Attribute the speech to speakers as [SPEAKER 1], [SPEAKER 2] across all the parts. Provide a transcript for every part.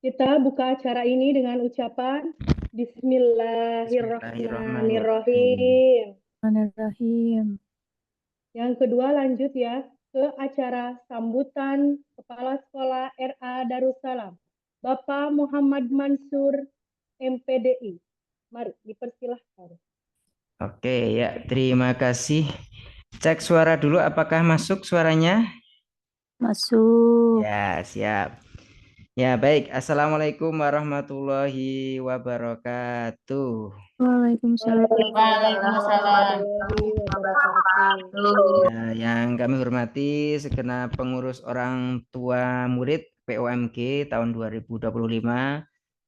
[SPEAKER 1] Kita buka acara ini dengan ucapan
[SPEAKER 2] Bismillahirrahmanirrahim.
[SPEAKER 1] Bismillahirrahmanirrahim.
[SPEAKER 3] Bismillahirrahmanirrahim.
[SPEAKER 1] Yang kedua lanjut ya ke acara sambutan Kepala Sekolah RA Darussalam, Bapak Muhammad Mansur, MPDI. Mari dipersilahkan.
[SPEAKER 2] Oke ya, terima kasih. Cek suara dulu, apakah masuk suaranya?
[SPEAKER 3] Masuk.
[SPEAKER 2] Ya, siap. Ya, baik. Assalamualaikum warahmatullahi wabarakatuh.
[SPEAKER 3] Waalaikumsalam.
[SPEAKER 1] Waalaikumsalam warahmatullahi wabarakatuh.
[SPEAKER 2] Ya, yang kami hormati segenap pengurus orang tua murid POMG tahun 2025,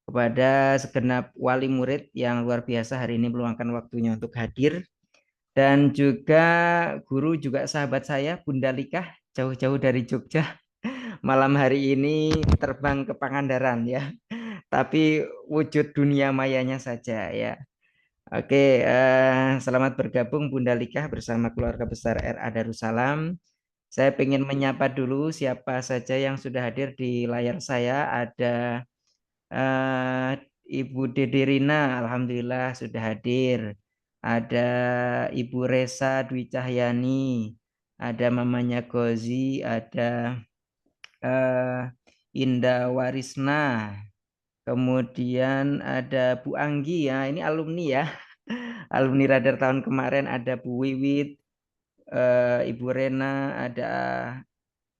[SPEAKER 2] kepada segenap wali murid yang luar biasa hari ini meluangkan waktunya untuk hadir, dan juga guru juga sahabat saya Bunda Likah jauh-jauh dari Jogja malam hari ini terbang ke Pangandaran ya, tapi wujud dunia mayanya saja ya. Oke, selamat bergabung Bunda Likah bersama keluarga besar RA Darussalam. Saya ingin menyapa dulu siapa saja yang sudah hadir di layar saya. Ada Ibu Dede Rina, alhamdulillah sudah hadir. Ada Ibu Resa Dwi Cahyani, ada mamanya Gozi, ada Indah Warisna, kemudian ada Bu Anggi ya, ini alumni ya. Alumni Radar tahun kemarin, ada Bu Wiwit, Ibu Rena, ada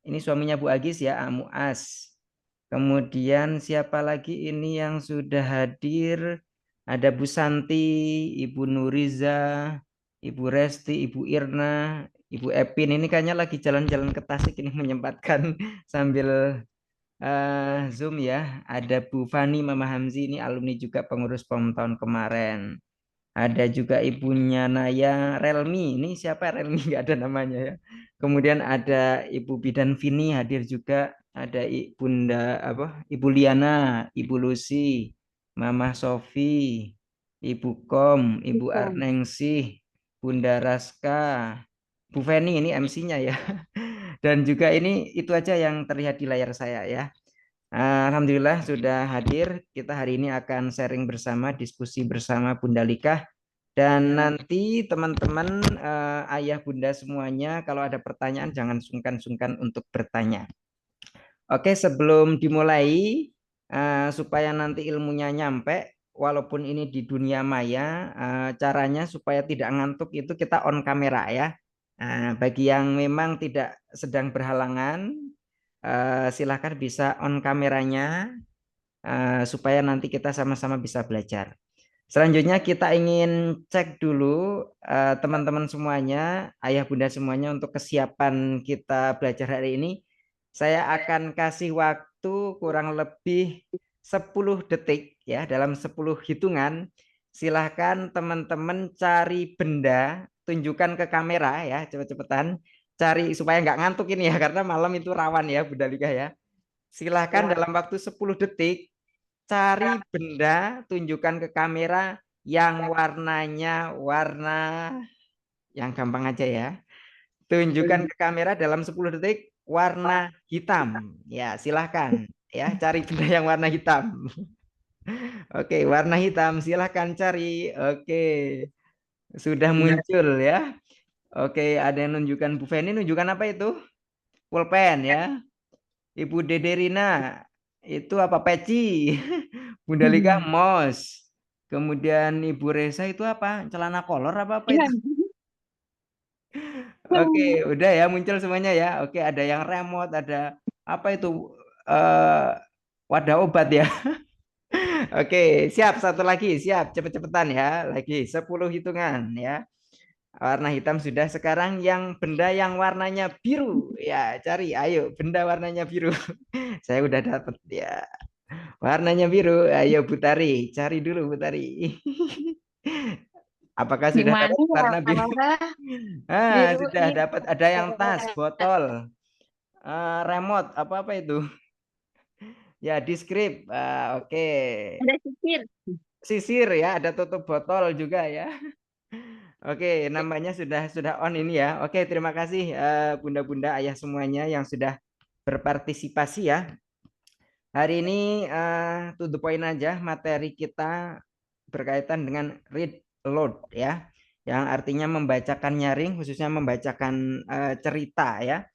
[SPEAKER 2] ini suaminya Bu Agis ya, Amuas. Kemudian siapa lagi ini yang sudah hadir? Ada Bu Santi, Ibu Nuriza, Ibu Resti, Ibu Irna, Ibu Epin. Ini kayaknya lagi jalan-jalan ke Tasik ini menyempatkan sambil Zoom ya. Ada Bu Fani Mama Hamzi, ini alumni juga pengurus POM tahun kemarin. Ada juga ibunya Naya Relmi. Ini siapa Relmi? Nggak ada namanya ya. Kemudian ada Ibu Bidan Vini hadir juga. Ada Bunda apa? Ibu Liana, Ibu Lucy, Mama Sofi, Ibu Kom, Ibu Arningsih, Bunda Raska, Bu Feni ini MC-nya ya. Dan juga ini itu aja yang terlihat di layar saya ya. Alhamdulillah sudah hadir. Kita hari ini akan sharing bersama, diskusi bersama Bunda Likah. Dan nanti teman-teman, ayah bunda semuanya, kalau ada pertanyaan jangan sungkan-sungkan untuk bertanya. Oke, sebelum dimulai, supaya nanti ilmunya nyampe, walaupun ini di dunia maya, caranya supaya tidak ngantuk itu kita on kamera ya. Bagi yang memang tidak sedang berhalangan, silahkan bisa on kameranya, supaya nanti kita sama-sama bisa belajar. Selanjutnya kita ingin cek dulu teman-teman semuanya, ayah bunda semuanya, untuk kesiapan kita belajar hari ini. Saya akan kasih waktu kurang lebih 10 detik ya, dalam 10 hitungan. Silahkan teman-teman cari benda, tunjukkan ke kamera ya, cepet-cepetan. Cari supaya nggak ngantuk ini ya, karena malam itu rawan ya Bunda Lika ya. Silahkan dalam waktu 10 detik cari benda, tunjukkan ke kamera yang warnanya warna yang gampang aja ya. Tunjukkan ke kamera dalam 10 detik warna hitam. Ya, silahkan ya, cari benda yang warna hitam. Oke, warna hitam silahkan cari. Oke, sudah muncul ya. Oke, ada yang nunjukkan. Bu Feni nunjukkan apa itu? Pulpen ya. Ibu Dede Rina itu apa, peci? Bunda Lika mouse. Kemudian Ibu Resa itu apa? Celana kolor apa itu? Oke, udah ya muncul semuanya ya. Oke, ada yang remote, ada apa itu? eh Wadah obat ya. Oke, siap, satu lagi, siap, cepet-cepetan ya. Lagi 10 hitungan ya. Warna hitam sudah, sekarang yang benda yang warnanya biru. Ya, cari, ayo benda warnanya biru. Saya udah dapet ya. Warnanya biru, ayo Butari, cari dulu Butari. Apakah sudah
[SPEAKER 4] Gimana
[SPEAKER 2] dapat
[SPEAKER 4] ya,
[SPEAKER 2] warna biru?
[SPEAKER 4] Kak? Biru
[SPEAKER 2] Sudah
[SPEAKER 4] ini
[SPEAKER 2] dapat. Ada yang tas, botol, remote, apa-apa itu? Ya, diskrip. Oke.
[SPEAKER 4] ada sisir.
[SPEAKER 2] Sisir ya, ada tutup botol juga ya. Oke, namanya sudah on ini ya. Oke, terima kasih bunda-bunda ayah semuanya yang sudah berpartisipasi ya. hari ini to the point aja, materi kita berkaitan dengan read aloud ya, yang artinya membacakan nyaring, khususnya membacakan cerita ya.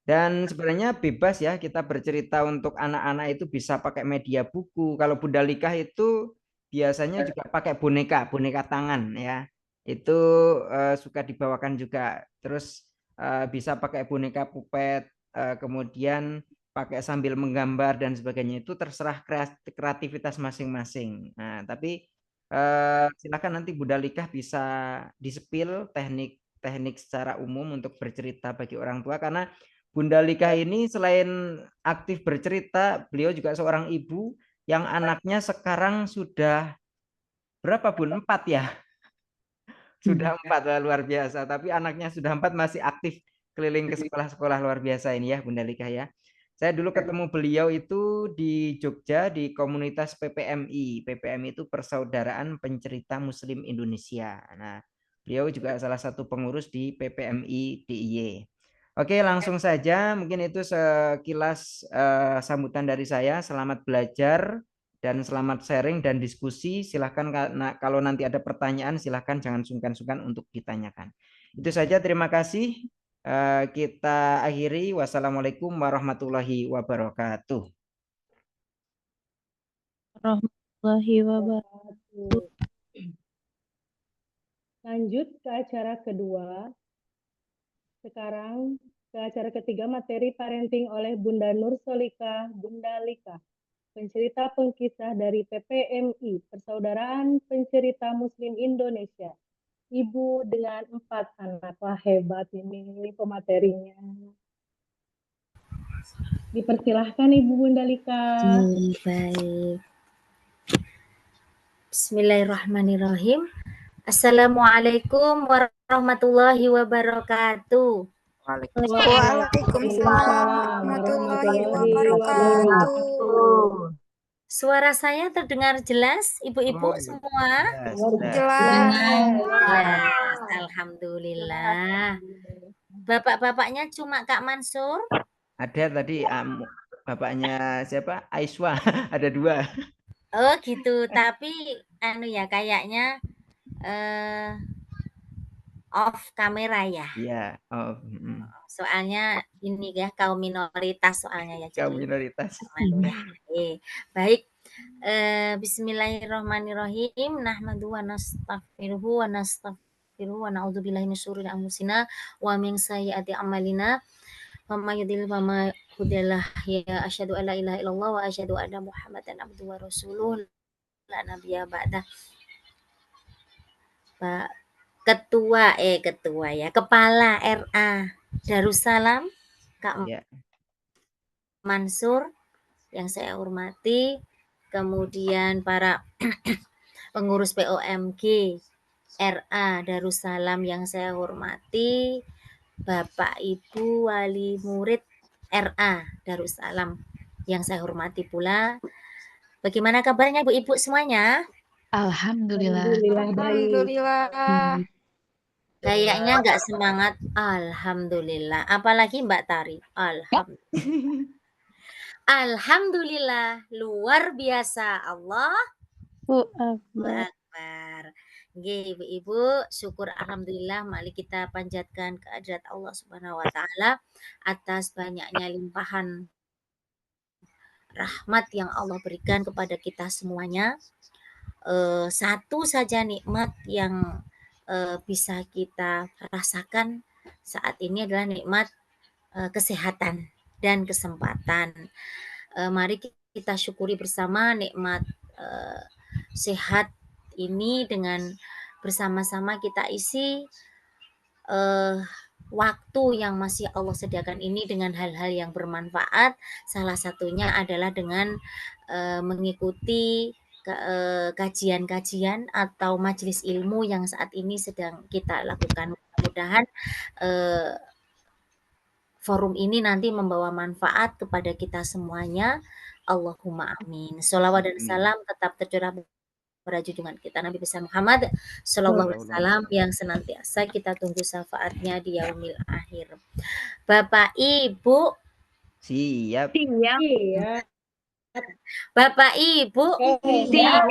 [SPEAKER 2] Dan sebenarnya bebas ya kita bercerita, untuk anak-anak itu bisa pakai media buku. Kalau Bundalika itu biasanya juga pakai boneka tangan ya. Itu suka dibawakan juga. Terus bisa pakai boneka pupet, kemudian pakai sambil menggambar dan sebagainya. Itu terserah kreativitas masing-masing. Nah, tapi silakan nanti Bundalika bisa di-spill teknik secara umum untuk bercerita bagi orang tua, karena Bunda Lika ini selain aktif bercerita, beliau juga seorang ibu yang anaknya sekarang sudah berapa Bun? 4 ya? Sudah 4, luar biasa. Tapi anaknya sudah 4 masih aktif keliling ke sekolah-sekolah, luar biasa ini ya Bunda Lika ya. Saya dulu ketemu beliau itu di Jogja di komunitas PPMI. PPMI itu Persaudaraan Pencerita Muslim Indonesia. Nah, beliau juga salah satu pengurus di PPMI DIY. Oke, langsung saja. Mungkin itu sekilas sambutan dari saya. Selamat belajar dan selamat sharing dan diskusi. Silahkan kalau nanti ada pertanyaan, silahkan jangan sungkan-sungkan untuk ditanyakan. Itu saja, terima kasih. Kita akhiri. Wassalamualaikum warahmatullahi wabarakatuh.
[SPEAKER 3] Warahmatullahi wabarakatuh.
[SPEAKER 1] Lanjut ke acara kedua. Sekarang ke acara ketiga, materi parenting oleh Bunda Nur Solika Bundalika, pencerita pengkisah dari PPMI, Persaudaraan Pencerita Muslim Indonesia. Ibu dengan 4 anak. Wah, hebat ini pematerinya. Dipersilahkan Ibu Bundalika.
[SPEAKER 4] Baik. Bismillahirrahmanirrahim. Assalamualaikum warahmatullahi wabarakatuh.
[SPEAKER 1] Waalaikumsalam warahmatullahi
[SPEAKER 4] wabarakatuh. Suara saya terdengar jelas, ibu-ibu semua?
[SPEAKER 1] Jelas.
[SPEAKER 4] Alhamdulillah. Bapak-bapaknya cuma Kak Mansur?
[SPEAKER 2] Ada tadi bapaknya siapa? Aiswa. Ada 2.
[SPEAKER 4] Oh gitu, tapi kayaknya off kamera ya.
[SPEAKER 2] Iya,
[SPEAKER 4] Soalnya ini ya kaum minoritas soalnya ya.
[SPEAKER 2] Kaum minoritas.
[SPEAKER 4] Baik. Bismillahirrahmanirrahim. Nahmadu wa nastaghfiruhu wa na'udzubillahi min syururi anfusina wa min sayyiati a'malina. Wa may yudhlil fama hadiyalah, ya asyhadu an la ilaha illallah wa asyhadu anna Muhammadan abduhu wa rasuluh la nabiyya ba'da. Pak Ketua ya, Kepala RA Darussalam Kak Mansur yang saya hormati, kemudian para pengurus POMG RA Darussalam yang saya hormati, Bapak Ibu Wali Murid RA Darussalam yang saya hormati pula. Bagaimana kabarnya Ibu-ibu semuanya?
[SPEAKER 3] Alhamdulillah.
[SPEAKER 1] Alhamdulillah.
[SPEAKER 4] Kayaknya nggak semangat. Alhamdulillah. Apalagi Mbak Tari. Alhamdulillah. Alhamdulillah. Luar biasa. Allahu Akbar. Ibu-ibu, syukur alhamdulillah, mari kita panjatkan kehadirat Allah Subhanahu wa taala atas banyaknya limpahan rahmat yang Allah berikan kepada kita semuanya. Satu saja nikmat yang bisa kita rasakan saat ini adalah nikmat kesehatan dan kesempatan. Mari kita syukuri bersama nikmat sehat ini dengan bersama-sama kita isi waktu yang masih Allah sediakan ini dengan hal-hal yang bermanfaat. Salah satunya adalah dengan mengikuti kajian-kajian atau majelis ilmu yang saat ini sedang kita lakukan. Mudah-mudahan forum ini nanti membawa manfaat kepada kita semuanya. Allahumma amin. Sholawat dan salam tetap tercurah pada junjungan kita Nabi besar Muhammad sallallahu alaihi wasallam yang senantiasa kita tunggu syafaatnya di yaumil akhir. Bapak Ibu,
[SPEAKER 2] siap.
[SPEAKER 1] Iya.
[SPEAKER 4] Bapak Ibu
[SPEAKER 1] Siap.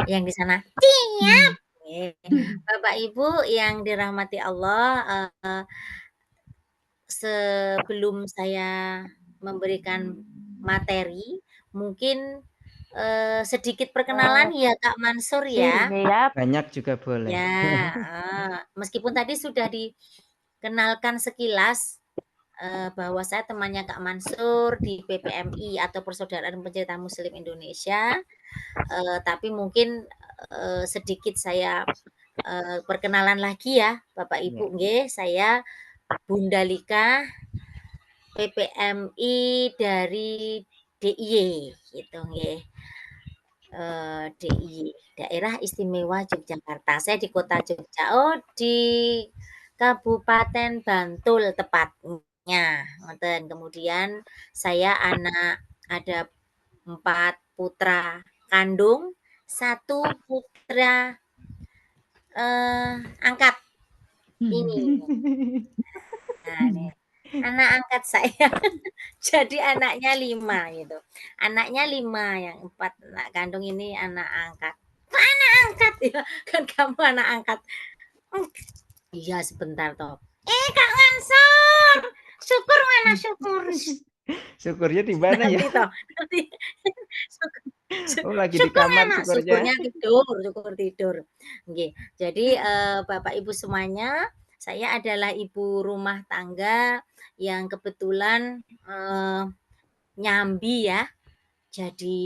[SPEAKER 4] yang di sana siap. Bapak Ibu yang dirahmati Allah, sebelum saya memberikan materi, mungkin sedikit perkenalan ya Kak Mansur ya.
[SPEAKER 2] Banyak juga boleh.
[SPEAKER 4] Ya, meskipun tadi sudah dikenalkan sekilas bahwa saya temannya Kak Mansur di PPMI atau Persaudaraan Pencerita Muslim Indonesia, tapi mungkin sedikit saya perkenalan lagi ya Bapak Ibu, nggih, saya Bunda Lika, PPMI dari DIY gitu nggih. DIY, Daerah Istimewa Yogyakarta. Saya di Kota Jogja. Oh, di Kabupaten Bantul tepatnya. Ngoten. Kemudian saya ada 4 putra kandung, 1 putra angkat. Ini. Nah, ini anak angkat saya. Jadi anaknya 5 gitu. Anaknya 5, yang 4 anak kandung ini anak angkat. Kok anak angkat ya? Kan kamu anak angkat. Iya sebentar toh. Kak Mansur, syukur mana syukur?
[SPEAKER 2] Syukurnya di mana ya?
[SPEAKER 4] Nanti toh, nanti.
[SPEAKER 2] Oh, lagi di kamar
[SPEAKER 4] mana?
[SPEAKER 2] syukurnya.
[SPEAKER 4] Syukurnya tidur, syukur tidur. Oke. Jadi Bapak Ibu semuanya, saya adalah ibu rumah tangga yang kebetulan nyambi ya. Jadi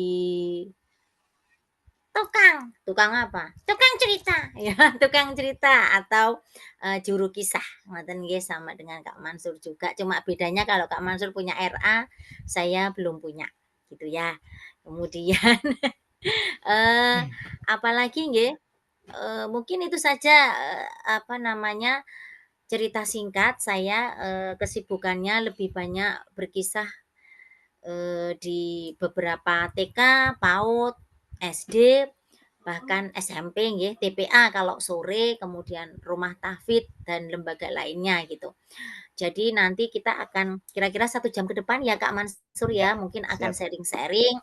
[SPEAKER 4] tukang apa? Tukang cerita ya, tukang cerita atau juru kisah. Ngoten nggih, sama dengan Kak Mansur juga. Cuma bedanya kalau Kak Mansur punya RA, saya belum punya gitu ya. Kemudian apalagi nggih? Mungkin itu saja cerita singkat saya. Kesibukannya lebih banyak berkisah di beberapa TK, PAUD, SD, bahkan SMP nggih, TPA kalau sore, kemudian rumah tahfidz dan lembaga lainnya gitu. Jadi nanti kita akan kira-kira 1 jam ke depan ya Kak Mansur ya, mungkin akan
[SPEAKER 2] Siap.
[SPEAKER 4] sharing-sharing,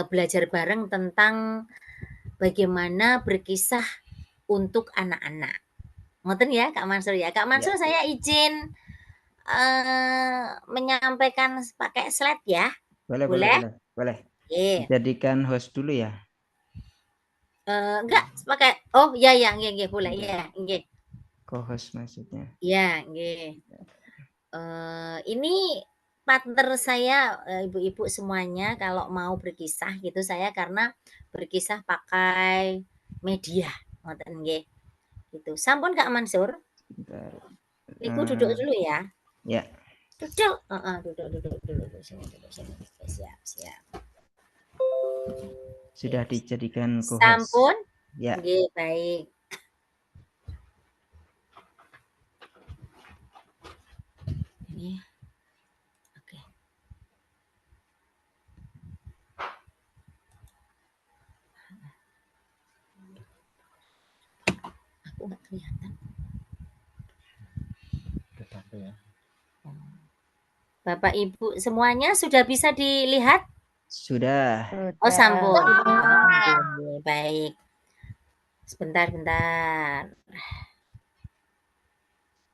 [SPEAKER 4] belajar bareng tentang bagaimana berkisah untuk anak-anak. Ngoten ya Kak Mansur ya. Kak Mansur saya izin menyampaikan pakai slide ya.
[SPEAKER 2] Boleh.
[SPEAKER 4] Oke.
[SPEAKER 2] Jadikan host dulu ya.
[SPEAKER 4] Enggak pakai. Oh ya nggih boleh ya nggih.
[SPEAKER 2] Co-host maksudnya.
[SPEAKER 4] Ya nggih. Ini partner saya ibu-ibu semuanya kalau mau berkisah gitu, saya karena berkisah pakai media ngoten nggih. Gitu. Sampun Kak Mansur?
[SPEAKER 2] Bentar.
[SPEAKER 4] Ibu duduk dulu ya.
[SPEAKER 2] Ya.
[SPEAKER 4] Duduk. Duduk sini. Siap.
[SPEAKER 2] Sudah dijadikan co-host.
[SPEAKER 4] Sampun?
[SPEAKER 2] Ya.
[SPEAKER 4] Nggih, baik. Ini. Oke. Aku nggak kelihatan. Bapak Ibu semuanya sudah bisa dilihat?
[SPEAKER 2] Sudah.
[SPEAKER 4] Oh, sampun. Oke, baik. Sebentar.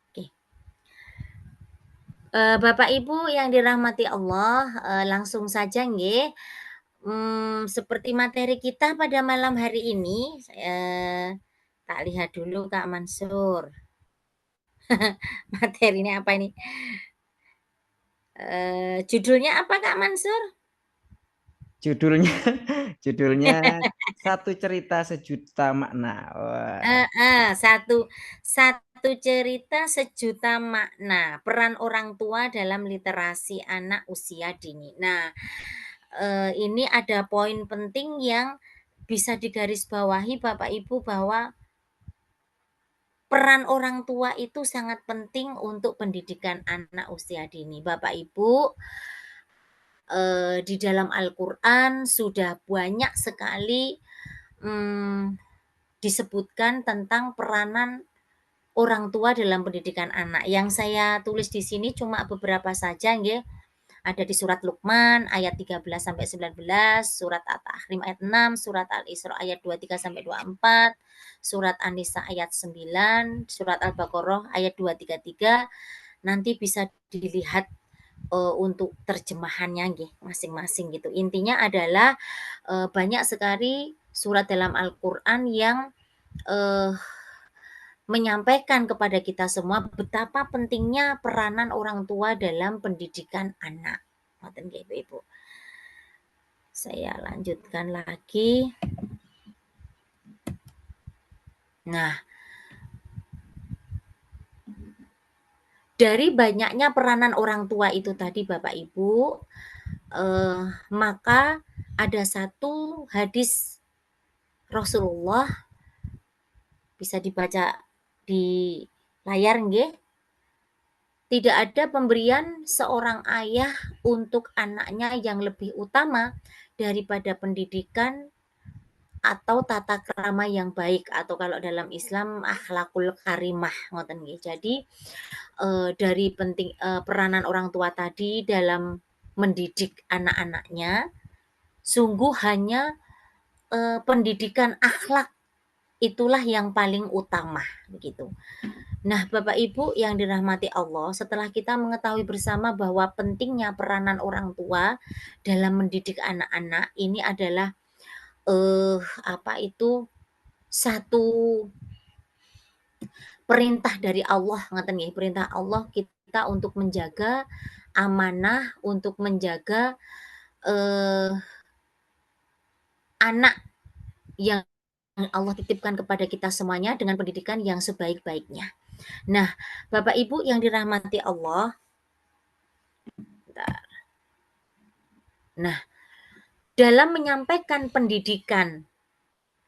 [SPEAKER 4] Oke. Bapak Ibu yang dirahmati Allah, langsung saja nggih. Seperti materi kita pada malam hari ini, tak lihat dulu Kak Mansur. Materinya apa ini? Judulnya apa Kak Mansur?
[SPEAKER 2] Judulnya Satu Cerita Sejuta Makna.
[SPEAKER 4] Satu cerita sejuta makna, peran orang tua dalam literasi anak usia dini. Nah, ini ada poin penting yang bisa digarisbawahi Bapak Ibu, bahwa peran orang tua itu sangat penting untuk pendidikan anak usia dini. Bapak Ibu, di dalam Al-Quran sudah banyak sekali disebutkan tentang peranan orang tua dalam pendidikan anak. Yang saya tulis di sini cuma beberapa saja nggih. Ada di surat Luqman ayat 13 sampai 19, surat At-Tahrim ayat 6, surat Al-Isra ayat 23 sampai 24, surat An-Nisa ayat 9, surat Al-Baqarah ayat 233. Nanti bisa dilihat untuk terjemahannya nggih masing-masing gitu. Intinya adalah banyak sekali surat dalam Al-Qur'an yang menyampaikan kepada kita semua betapa pentingnya peranan orang tua dalam pendidikan anak. Ngoten nggih Ibu. Saya lanjutkan lagi. Nah, dari banyaknya peranan orang tua itu tadi Bapak Ibu, maka ada satu hadis Rasulullah, bisa dibaca di layar nggih. Tidak ada pemberian seorang ayah untuk anaknya yang lebih utama daripada pendidikan atau tata krama yang baik, atau kalau dalam Islam akhlakul karimah ngoten nggih. Jadi dari peranan orang tua tadi dalam mendidik anak-anaknya, sungguh hanya pendidikan akhlak itulah yang paling utama begitu. Nah, Bapak Ibu yang dirahmati Allah, setelah kita mengetahui bersama bahwa pentingnya peranan orang tua dalam mendidik anak-anak, ini adalah satu perintah dari Allah, ngaten nggih, perintah Allah kita untuk menjaga amanah, untuk menjaga anak yang Allah titipkan kepada kita semuanya dengan pendidikan yang sebaik-baiknya. Nah, Bapak Ibu yang dirahmati Allah, nah, dalam menyampaikan pendidikan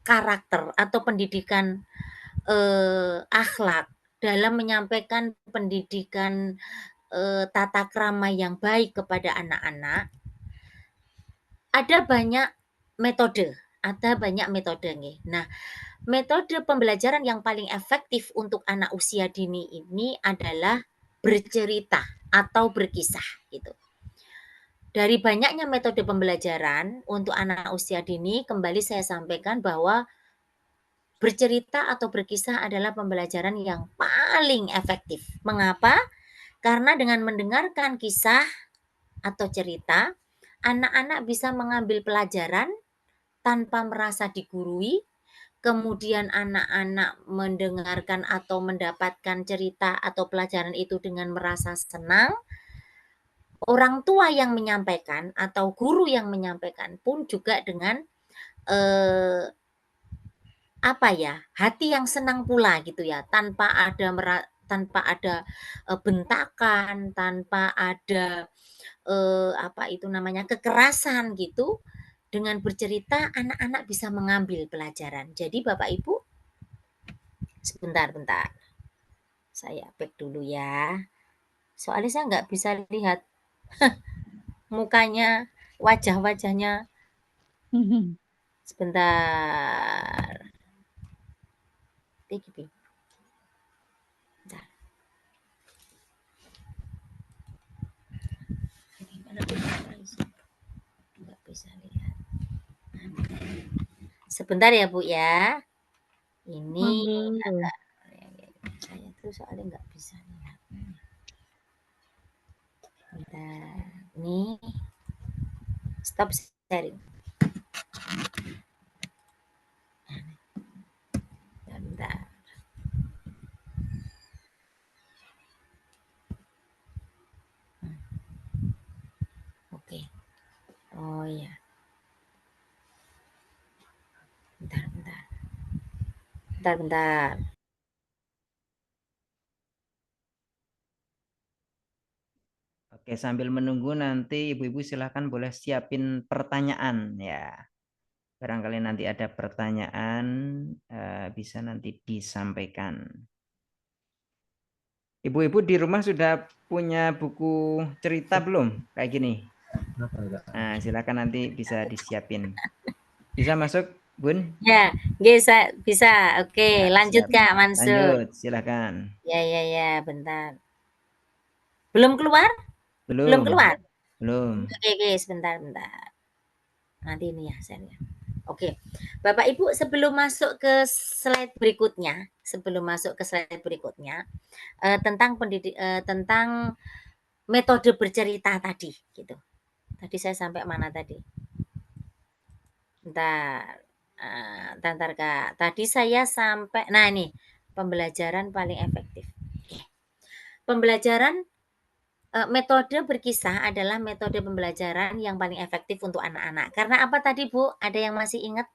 [SPEAKER 4] karakter atau pendidikan akhlak, dalam menyampaikan pendidikan tata krama yang baik kepada anak-anak, ada banyak metode nih. Nah, metode pembelajaran yang paling efektif untuk anak usia dini ini adalah bercerita atau berkisah gitu. Dari banyaknya metode pembelajaran untuk anak usia dini, kembali saya sampaikan bahwa bercerita atau berkisah adalah pembelajaran yang paling efektif. Mengapa? Karena dengan mendengarkan kisah atau cerita, anak-anak bisa mengambil pelajaran tanpa merasa digurui. Kemudian anak-anak mendengarkan atau mendapatkan cerita atau pelajaran itu dengan merasa senang. Orang tua yang menyampaikan atau guru yang menyampaikan pun juga dengan hati yang senang pula gitu ya, tanpa ada bentakan, tanpa ada kekerasan gitu. Dengan bercerita anak-anak bisa mengambil pelajaran. Jadi Bapak Ibu, sebentar. Saya back dulu ya. Soalnya saya nggak bisa lihat mukanya, wajah-wajahnya. Sebentar. Bentar. Nggak bisa lihat. Sebentar ya Bu ya. Ini agak, saya tuh soalnya nggak bisa lihat. Bentar. Nih. Stop sharing. Bentar. Oke. Oh ya. Bentar.
[SPEAKER 2] Oke, sambil menunggu nanti ibu-ibu silahkan boleh siapin pertanyaan ya. Barangkali nanti ada pertanyaan bisa nanti disampaikan. Ibu-ibu di rumah sudah punya buku cerita belum? Kayak gini. Nah, silakan nanti bisa disiapin. Bisa masuk, Bun?
[SPEAKER 4] Ya, bisa. Oke,
[SPEAKER 2] Ya,
[SPEAKER 4] lanjut
[SPEAKER 2] siap.
[SPEAKER 4] Kak Mansur.
[SPEAKER 2] Lanjut, silakan.
[SPEAKER 4] Ya, bentar. Belum keluar?
[SPEAKER 2] Belum
[SPEAKER 4] keluar?
[SPEAKER 2] Belum.
[SPEAKER 4] Oke, sebentar. Nanti ini ya saya lihat. Oke, Bapak Ibu sebelum masuk ke slide berikutnya, tentang metode bercerita tadi, gitu. Tadi saya sampai mana tadi? Bentar Kak. Tadi saya sampai, nah ini pembelajaran paling efektif. Pembelajaran metode berkisah adalah metode pembelajaran yang paling efektif untuk anak-anak. Karena apa tadi Bu? Ada yang masih ingat?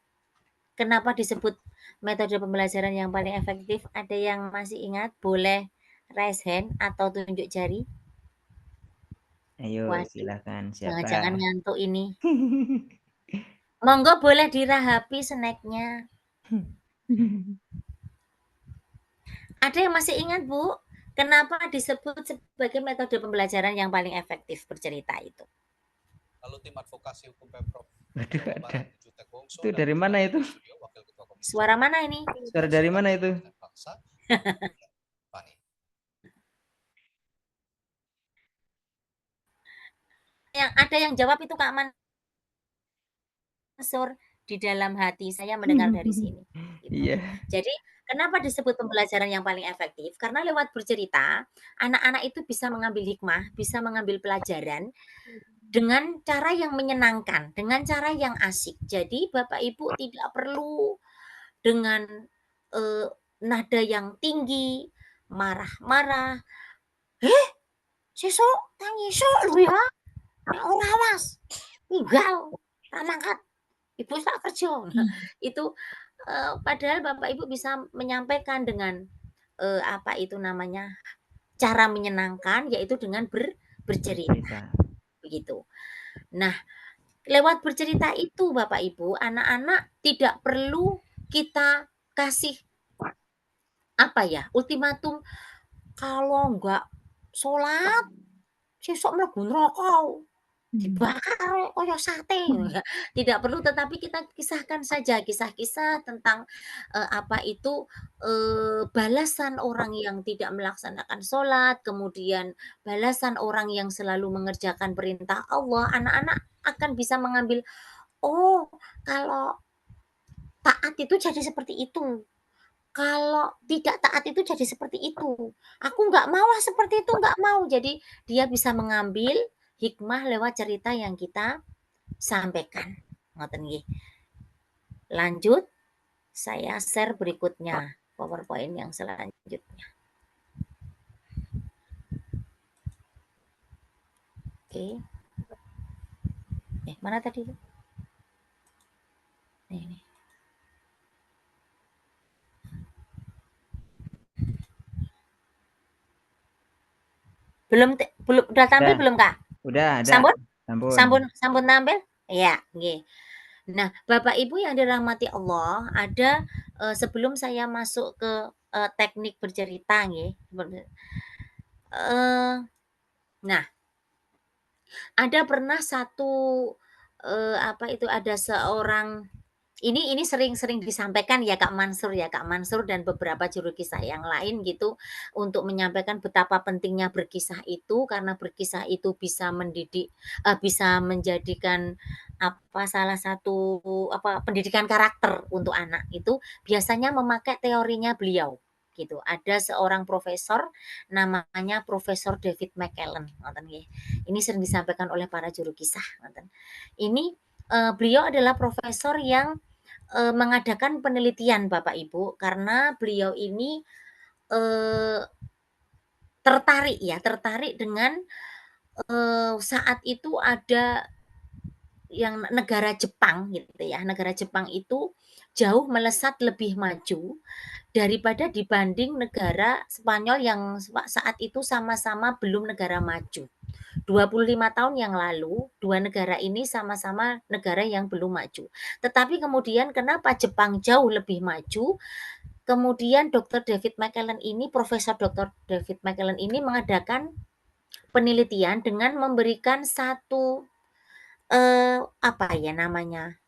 [SPEAKER 4] Kenapa disebut metode pembelajaran yang paling efektif? Ada yang masih ingat? Boleh raise hand atau tunjuk jari.
[SPEAKER 2] Ayo
[SPEAKER 4] Waduh,
[SPEAKER 2] silakan
[SPEAKER 4] jangan-jangan
[SPEAKER 2] siapa?
[SPEAKER 4] ngantuk ini. Monggo boleh dirahapi snacknya. Ada yang masih ingat Bu? Kenapa disebut sebagai metode pembelajaran yang paling efektif bercerita itu?
[SPEAKER 5] Lalu tim advokasi hukum Pemprov
[SPEAKER 2] Waduh,
[SPEAKER 5] Jawa
[SPEAKER 2] ada.
[SPEAKER 5] Barat Jutek Wongso
[SPEAKER 2] Itu
[SPEAKER 5] dan
[SPEAKER 2] dari mana itu?
[SPEAKER 5] Studio, Wakil Ketua Komisi
[SPEAKER 4] Suara mana ini?
[SPEAKER 2] Suara dari mana itu?
[SPEAKER 5] Bangsa, Fani.
[SPEAKER 4] Yang ada yang jawab itu Kak Mansur. Di dalam hati saya mendengar dari sini. Gitu.
[SPEAKER 2] Iya.
[SPEAKER 4] Jadi kenapa disebut pembelajaran yang paling efektif? Karena lewat bercerita, anak-anak itu bisa mengambil hikmah, bisa mengambil pelajaran dengan cara yang menyenangkan, dengan cara yang asik. Jadi Bapak Ibu tidak perlu dengan nada yang tinggi, marah-marah. Sesuk tangi sok lho ya. Nek ora awas. Tinggal tak mangkat. Ibu tak kerja. Itu padahal Bapak Ibu bisa menyampaikan dengan apa itu namanya? Cara menyenangkan yaitu dengan bercerita. Begitu. Nah, lewat bercerita itu Bapak Ibu, anak-anak tidak perlu kita kasih apa ya? Ultimatum kalau enggak sholat sesuk mlebu neraka. Dibakar kaya sate. Tidak perlu, tetapi kita kisahkan saja kisah-kisah tentang apa itu balasan orang yang tidak melaksanakan sholat, kemudian balasan orang yang selalu mengerjakan perintah Allah. Anak-anak akan bisa mengambil, oh kalau taat itu jadi seperti itu, kalau tidak taat itu jadi seperti itu. Aku nggak mau seperti itu, nggak mau. Jadi dia bisa mengambil hikmah lewat cerita yang kita sampaikan. Ngoten nggih. Lanjut, saya share berikutnya PowerPoint yang selanjutnya. Oke. Mana tadi? Ini. Belum udah tampil belum Kak?
[SPEAKER 2] Udah ada.
[SPEAKER 4] Sampun tampil? Iya, nggih. Nah, Bapak Ibu yang dirahmati Allah, ada sebelum saya masuk ke teknik bercerita nggih. Nah, ada pernah satu apa itu ada seorang ini sering-sering disampaikan ya Kak Mansur dan beberapa juru kisah yang lain gitu untuk menyampaikan betapa pentingnya berkisah itu karena berkisah itu bisa mendidik bisa menjadikan apa salah satu apa pendidikan karakter untuk anak itu biasanya memakai teorinya beliau gitu. Ada seorang profesor namanya Profesor David McKellen ngoten nggih. Ini sering disampaikan oleh para juru kisah ngoten. Ini beliau adalah profesor yang mengadakan penelitian Bapak Ibu karena beliau ini tertarik dengan saat itu ada yang negara Jepang gitu ya. Negara Jepang itu jauh melesat lebih maju daripada dibanding negara Spanyol yang saat itu sama-sama belum negara maju. 25 tahun yang lalu, dua negara ini sama-sama negara yang belum maju. Tetapi kemudian kenapa Jepang jauh lebih maju? Kemudian Dr. David McKellen ini, Profesor Dr. David McKellen ini mengadakan penelitian dengan memberikan satu apa ya namanya?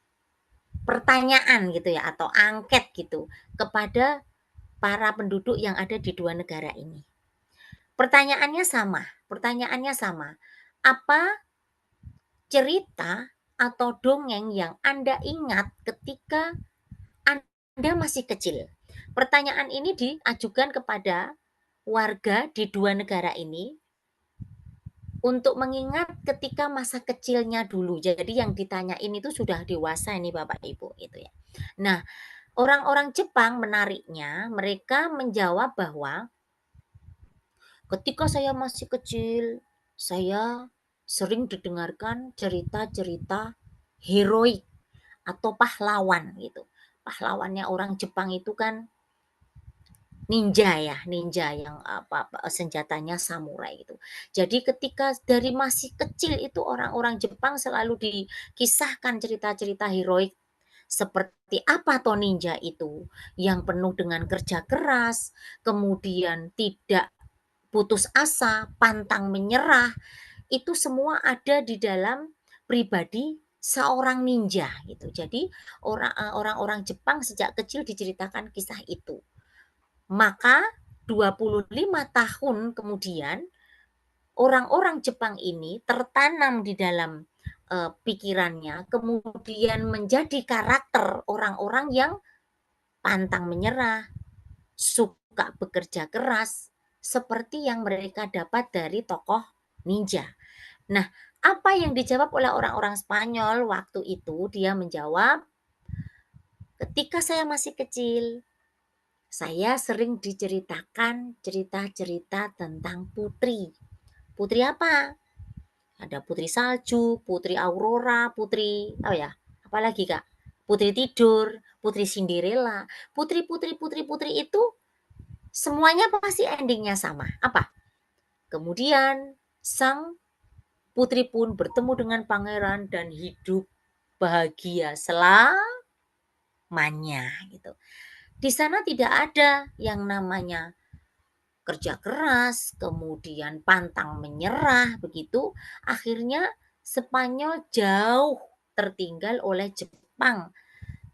[SPEAKER 4] Pertanyaan gitu ya atau angket gitu kepada para penduduk yang ada di dua negara ini. Pertanyaannya sama. Apa cerita atau dongeng yang Anda ingat ketika Anda masih kecil. Pertanyaan ini diajukan kepada warga di dua negara ini untuk mengingat ketika masa kecilnya dulu. Jadi yang ditanyain itu sudah dewasa ini Bapak Ibu gitu ya. Nah, orang-orang Jepang menariknya, mereka menjawab bahwa ketika saya masih kecil, saya sering didengarkan cerita-cerita heroik atau pahlawan gitu. Pahlawannya orang Jepang itu kan ninja ya, ninja yang senjatanya samurai gitu. Jadi ketika dari masih kecil itu orang-orang Jepang selalu dikisahkan cerita-cerita heroik seperti apa toh ninja itu yang penuh dengan kerja keras, kemudian tidak putus asa, pantang menyerah, itu semua ada di dalam pribadi seorang ninja gitu. Jadi orang-orang Jepang sejak kecil diceritakan kisah itu. Maka 25 tahun kemudian orang-orang Jepang ini tertanam di dalam pikirannya, kemudian menjadi karakter orang-orang yang pantang menyerah, suka bekerja keras, seperti yang mereka dapat dari tokoh ninja. Nah, apa yang dijawab oleh orang-orang Spanyol waktu itu? Dia menjawab, ketika saya masih kecil, saya sering diceritakan cerita-cerita tentang putri. Putri apa? Ada putri salju, putri aurora, putri apalagi Kak? Putri tidur, putri Cinderella, putri itu semuanya pasti endingnya sama. Apa? Kemudian sang putri pun bertemu dengan pangeran dan hidup bahagia selamanya gitu. Di sana tidak ada yang namanya kerja keras, kemudian pantang menyerah begitu. Akhirnya Spanyol jauh tertinggal oleh Jepang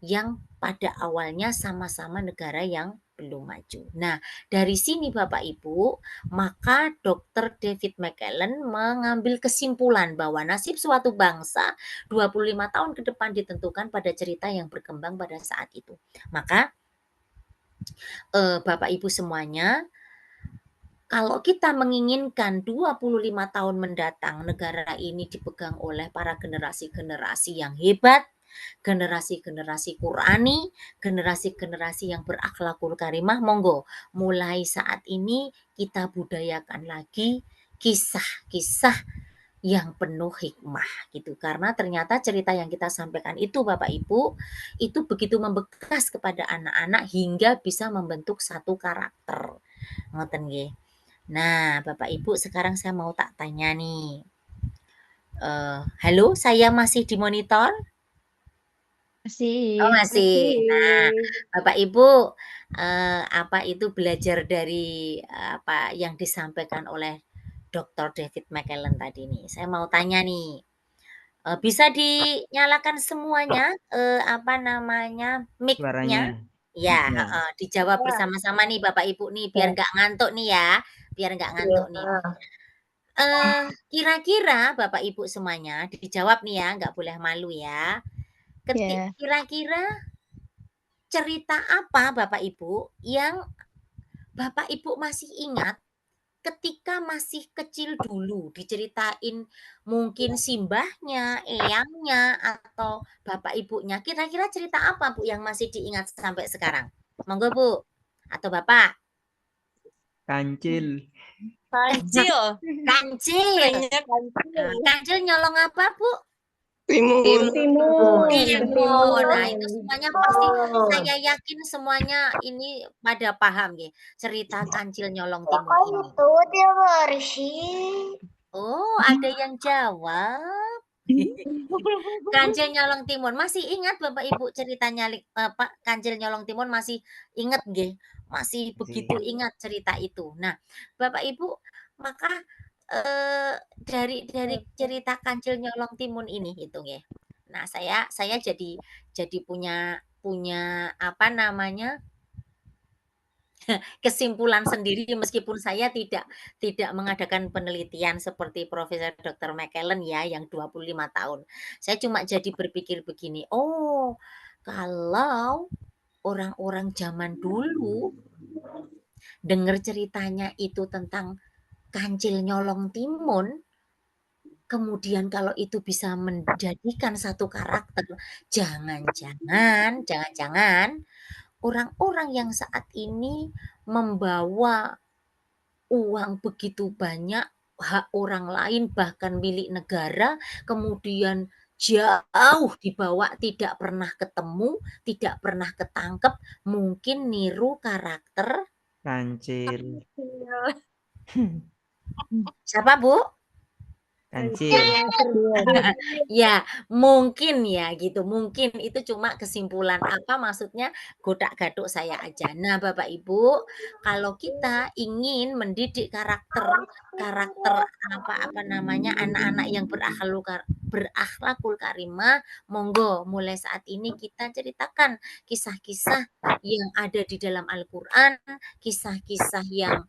[SPEAKER 4] yang pada awalnya sama-sama negara yang belum maju. Nah, dari sini Bapak Ibu, maka Dr. David McKellen mengambil kesimpulan bahwa nasib suatu bangsa 25 tahun ke depan ditentukan pada cerita yang berkembang pada saat itu. Maka Bapak Ibu semuanya, kalau kita menginginkan 25 tahun mendatang negara ini dipegang oleh para generasi-generasi yang hebat, generasi-generasi Qurani, generasi-generasi yang berakhlakul karimah, monggo mulai saat ini kita budayakan lagi kisah-kisah yang penuh hikmah gitu. Karena ternyata cerita yang kita sampaikan itu Bapak Ibu, itu begitu membekas kepada anak-anak hingga bisa membentuk satu karakter. Ngoten nggih. Nah, Bapak Ibu, sekarang saya mau tak tanya nih. Halo, saya masih dimonitor?
[SPEAKER 3] Masih.
[SPEAKER 4] Oh, masih. Nah, Bapak Ibu, apa itu belajar dari apa yang disampaikan oleh Dr. David McKellen tadi nih? Saya mau tanya nih. Bisa dinyalakan semuanya, apa namanya, mic-nya?
[SPEAKER 2] Suaranya.
[SPEAKER 4] Ya,
[SPEAKER 2] Ya.
[SPEAKER 4] dijawab
[SPEAKER 1] Ya.
[SPEAKER 4] bersama-sama nih Bapak Ibu nih, biar nggak ngantuk nih ya, biar nggak ngantuk nih. Kira-kira Bapak Ibu semuanya dijawab nih ya, nggak boleh malu ya.
[SPEAKER 3] Ya.
[SPEAKER 4] Kira-kira cerita apa Bapak Ibu yang Bapak Ibu masih ingat ketika masih kecil dulu, diceritain mungkin simbahnya, eyangnya, atau bapak ibunya. Kira-kira cerita apa Bu yang masih diingat sampai sekarang? Monggo Bu, atau Bapak?
[SPEAKER 2] Kancil.
[SPEAKER 6] Kancil.
[SPEAKER 4] Kancil.
[SPEAKER 6] Seringnya kancil.
[SPEAKER 4] Kancil nyolong apa Bu?
[SPEAKER 6] Timun.
[SPEAKER 4] Timun. Nah, itu semuanya pasti saya yakin semuanya ini pada paham ya cerita kancil nyolong timun ini. Oh, ada yang jawab. Kancil nyolong timun. Masih ingat Bapak Ibu ceritanya Pak Kancil nyolong timun masih ingat nggih? Masih begitu ingat cerita itu. Nah, Bapak Ibu, maka dari cerita Kancil nyolong timun ini gitu nggih. Nah, saya jadi punya apa namanya? kesimpulan sendiri meskipun saya tidak mengadakan penelitian seperti Profesor Dr. McKellen ya yang 25 tahun. Saya cuma jadi berpikir begini, oh kalau orang-orang zaman dulu dengar ceritanya itu tentang kancil nyolong timun, kemudian kalau itu bisa menjadikan satu karakter, jangan-jangan orang-orang yang saat ini membawa uang begitu banyak, hak orang lain bahkan milik negara, kemudian jauh dibawa tidak pernah ketemu, tidak pernah ketangkep, mungkin niru karakter
[SPEAKER 2] Kancil.
[SPEAKER 4] siapa Bu?
[SPEAKER 2] Kancil.
[SPEAKER 1] yang cerdas.
[SPEAKER 4] Ya, mungkin ya gitu. Mungkin itu cuma kesimpulan apa maksudnya godak-gaduk saya aja. Nah, Bapak Ibu, kalau kita ingin mendidik karakter apa namanya anak-anak yang berakhlakul karimah, monggo mulai saat ini kita ceritakan kisah-kisah yang ada di dalam Al-Qur'an, kisah-kisah yang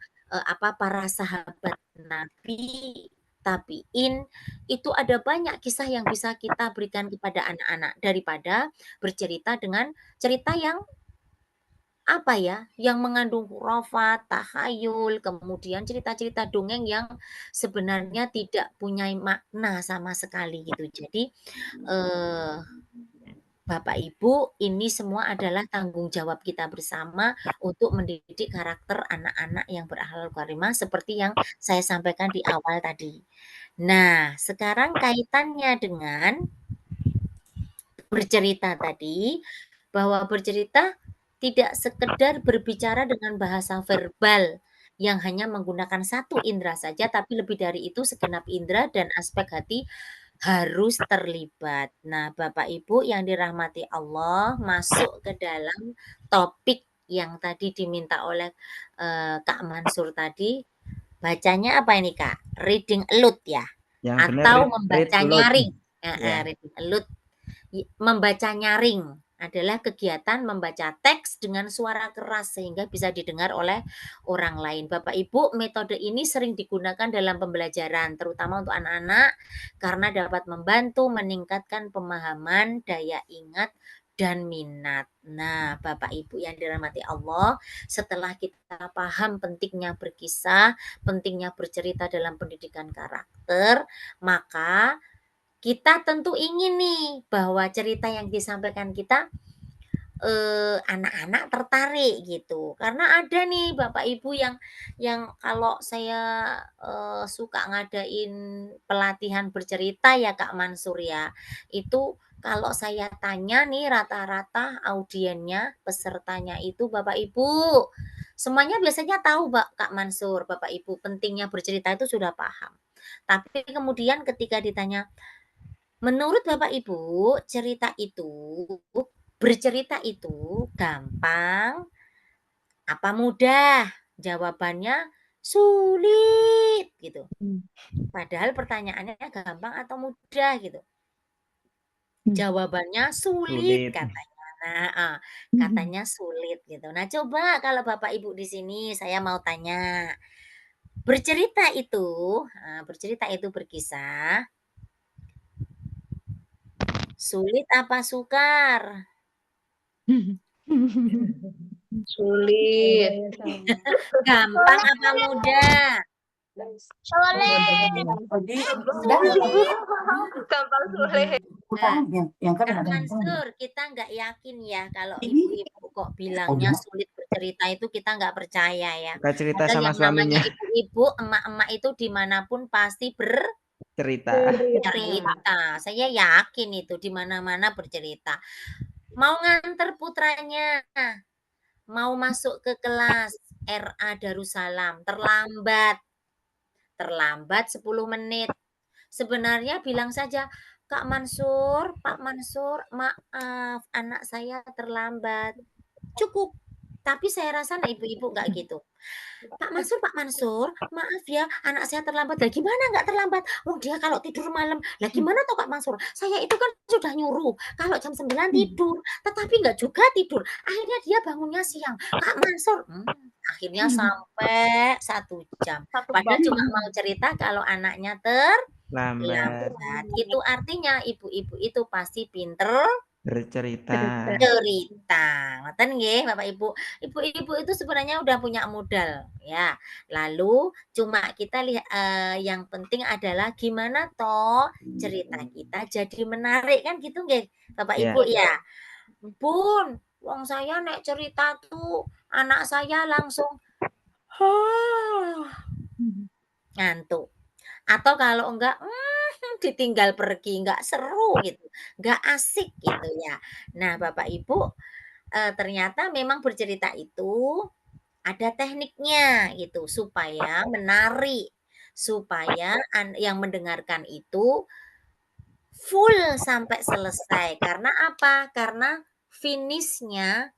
[SPEAKER 4] para sahabat Nabi tabiin itu ada banyak kisah yang bisa kita berikan kepada anak-anak daripada bercerita dengan cerita yang apa ya, yang mengandung khurafat, tahayul, kemudian cerita-cerita dongeng yang sebenarnya tidak punya makna sama sekali gitu. Jadi eh, Bapak Ibu, ini semua adalah tanggung jawab kita bersama untuk mendidik karakter anak-anak yang berakhlak karimah seperti yang saya sampaikan di awal tadi. Nah, sekarang kaitannya dengan bercerita tadi, bahwa bercerita tidak sekedar berbicara dengan bahasa verbal yang hanya menggunakan satu indera saja, tapi lebih dari itu segenap indera dan aspek hati harus terlibat. Nah, Bapak Ibu yang dirahmati Allah, masuk ke dalam topik yang tadi diminta oleh Kak Mansur tadi. Bacanya apa ini Kak? Reading aloud ya?
[SPEAKER 2] Yang benar
[SPEAKER 4] Atau
[SPEAKER 2] read
[SPEAKER 4] membaca
[SPEAKER 2] aloud.
[SPEAKER 4] nyaring.
[SPEAKER 2] Ya.
[SPEAKER 4] Reading aloud. Membaca nyaring adalah kegiatan membaca teks dengan suara keras sehingga bisa didengar oleh orang lain. Bapak Ibu, metode ini sering digunakan dalam pembelajaran, terutama untuk anak-anak, karena dapat membantu meningkatkan pemahaman, daya ingat, dan minat. Nah, Bapak Ibu yang dirahmati Allah, setelah kita paham pentingnya berkisah, pentingnya bercerita dalam pendidikan karakter, maka kita tentu ingin nih bahwa cerita yang disampaikan kita anak-anak tertarik gitu. Karena ada nih Bapak Ibu yang kalau saya suka ngadain pelatihan bercerita ya Kak Mansur ya. Itu kalau saya tanya nih rata-rata audiennya, pesertanya itu Bapak Ibu semuanya biasanya tahu Kak Mansur, Bapak Ibu pentingnya bercerita itu sudah paham. Tapi kemudian ketika ditanya menurut Bapak Ibu, bercerita itu gampang apa mudah? Jawabannya sulit gitu. Padahal pertanyaannya gampang atau mudah gitu. Jawabannya sulit
[SPEAKER 2] Sulit.
[SPEAKER 4] katanya. Nah, katanya sulit gitu. Nah, coba kalau Bapak Ibu di sini saya mau tanya. Bercerita itu berkisah. Sulit apa sukar?
[SPEAKER 6] Sulit.
[SPEAKER 1] Jawabannya sama.
[SPEAKER 4] Gampang apa mudah?
[SPEAKER 6] Sulit. Gampang sulit.
[SPEAKER 4] Nah, Kak Mansur, kita nggak yakin ya kalau ibu-ibu kok bilangnya sulit bercerita itu kita nggak percaya ya.
[SPEAKER 2] Suka cerita
[SPEAKER 4] Padahal
[SPEAKER 2] sama
[SPEAKER 4] yang namanya
[SPEAKER 2] suaminya.
[SPEAKER 4] ibu-ibu, emak-emak itu dimanapun pasti
[SPEAKER 2] Cerita.
[SPEAKER 4] bercerita. Saya yakin itu di mana-mana bercerita. Mau nganter putranya, mau masuk ke kelas RA Darussalam, terlambat 10 menit. Sebenarnya bilang saja, Kak Mansur, Pak Mansur, maaf anak saya terlambat. Cukup. Tapi saya rasa ibu-ibu nggak gitu. Pak Mansur, maaf ya, anak saya terlambat. Lah gimana nggak terlambat? Oh dia kalau tidur malam. Lah gimana toh Pak Mansur? Saya itu kan sudah nyuruh kalau jam 9 tidur, tetapi nggak juga tidur. Akhirnya dia bangunnya siang. Kak Mansur, akhirnya sampai 1 jam.
[SPEAKER 6] Satu
[SPEAKER 4] Padahal
[SPEAKER 6] bab.
[SPEAKER 4] cuma mau cerita kalau anaknya
[SPEAKER 2] Lambat
[SPEAKER 4] terlambat. Itu artinya ibu-ibu itu pasti pinter
[SPEAKER 2] bercerita.
[SPEAKER 4] cerita. Ngoten nggih, Bapak Ibu. Ibu-ibu itu sebenarnya udah punya modal ya. Lalu cuma kita lihat yang penting adalah gimana toh cerita kita jadi menarik kan gitu nggih, Bapak
[SPEAKER 2] Ya.
[SPEAKER 4] Ibu ya. Bun, wong saya nek cerita tuh anak saya langsung ngantuk. Atau kalau enggak ditinggal pergi, enggak seru gitu, enggak asik gitu ya. Nah, Bapak Ibu ternyata memang bercerita itu ada tekniknya gitu supaya menarik, supaya yang mendengarkan itu full sampai selesai. Karena apa? Karena finishnya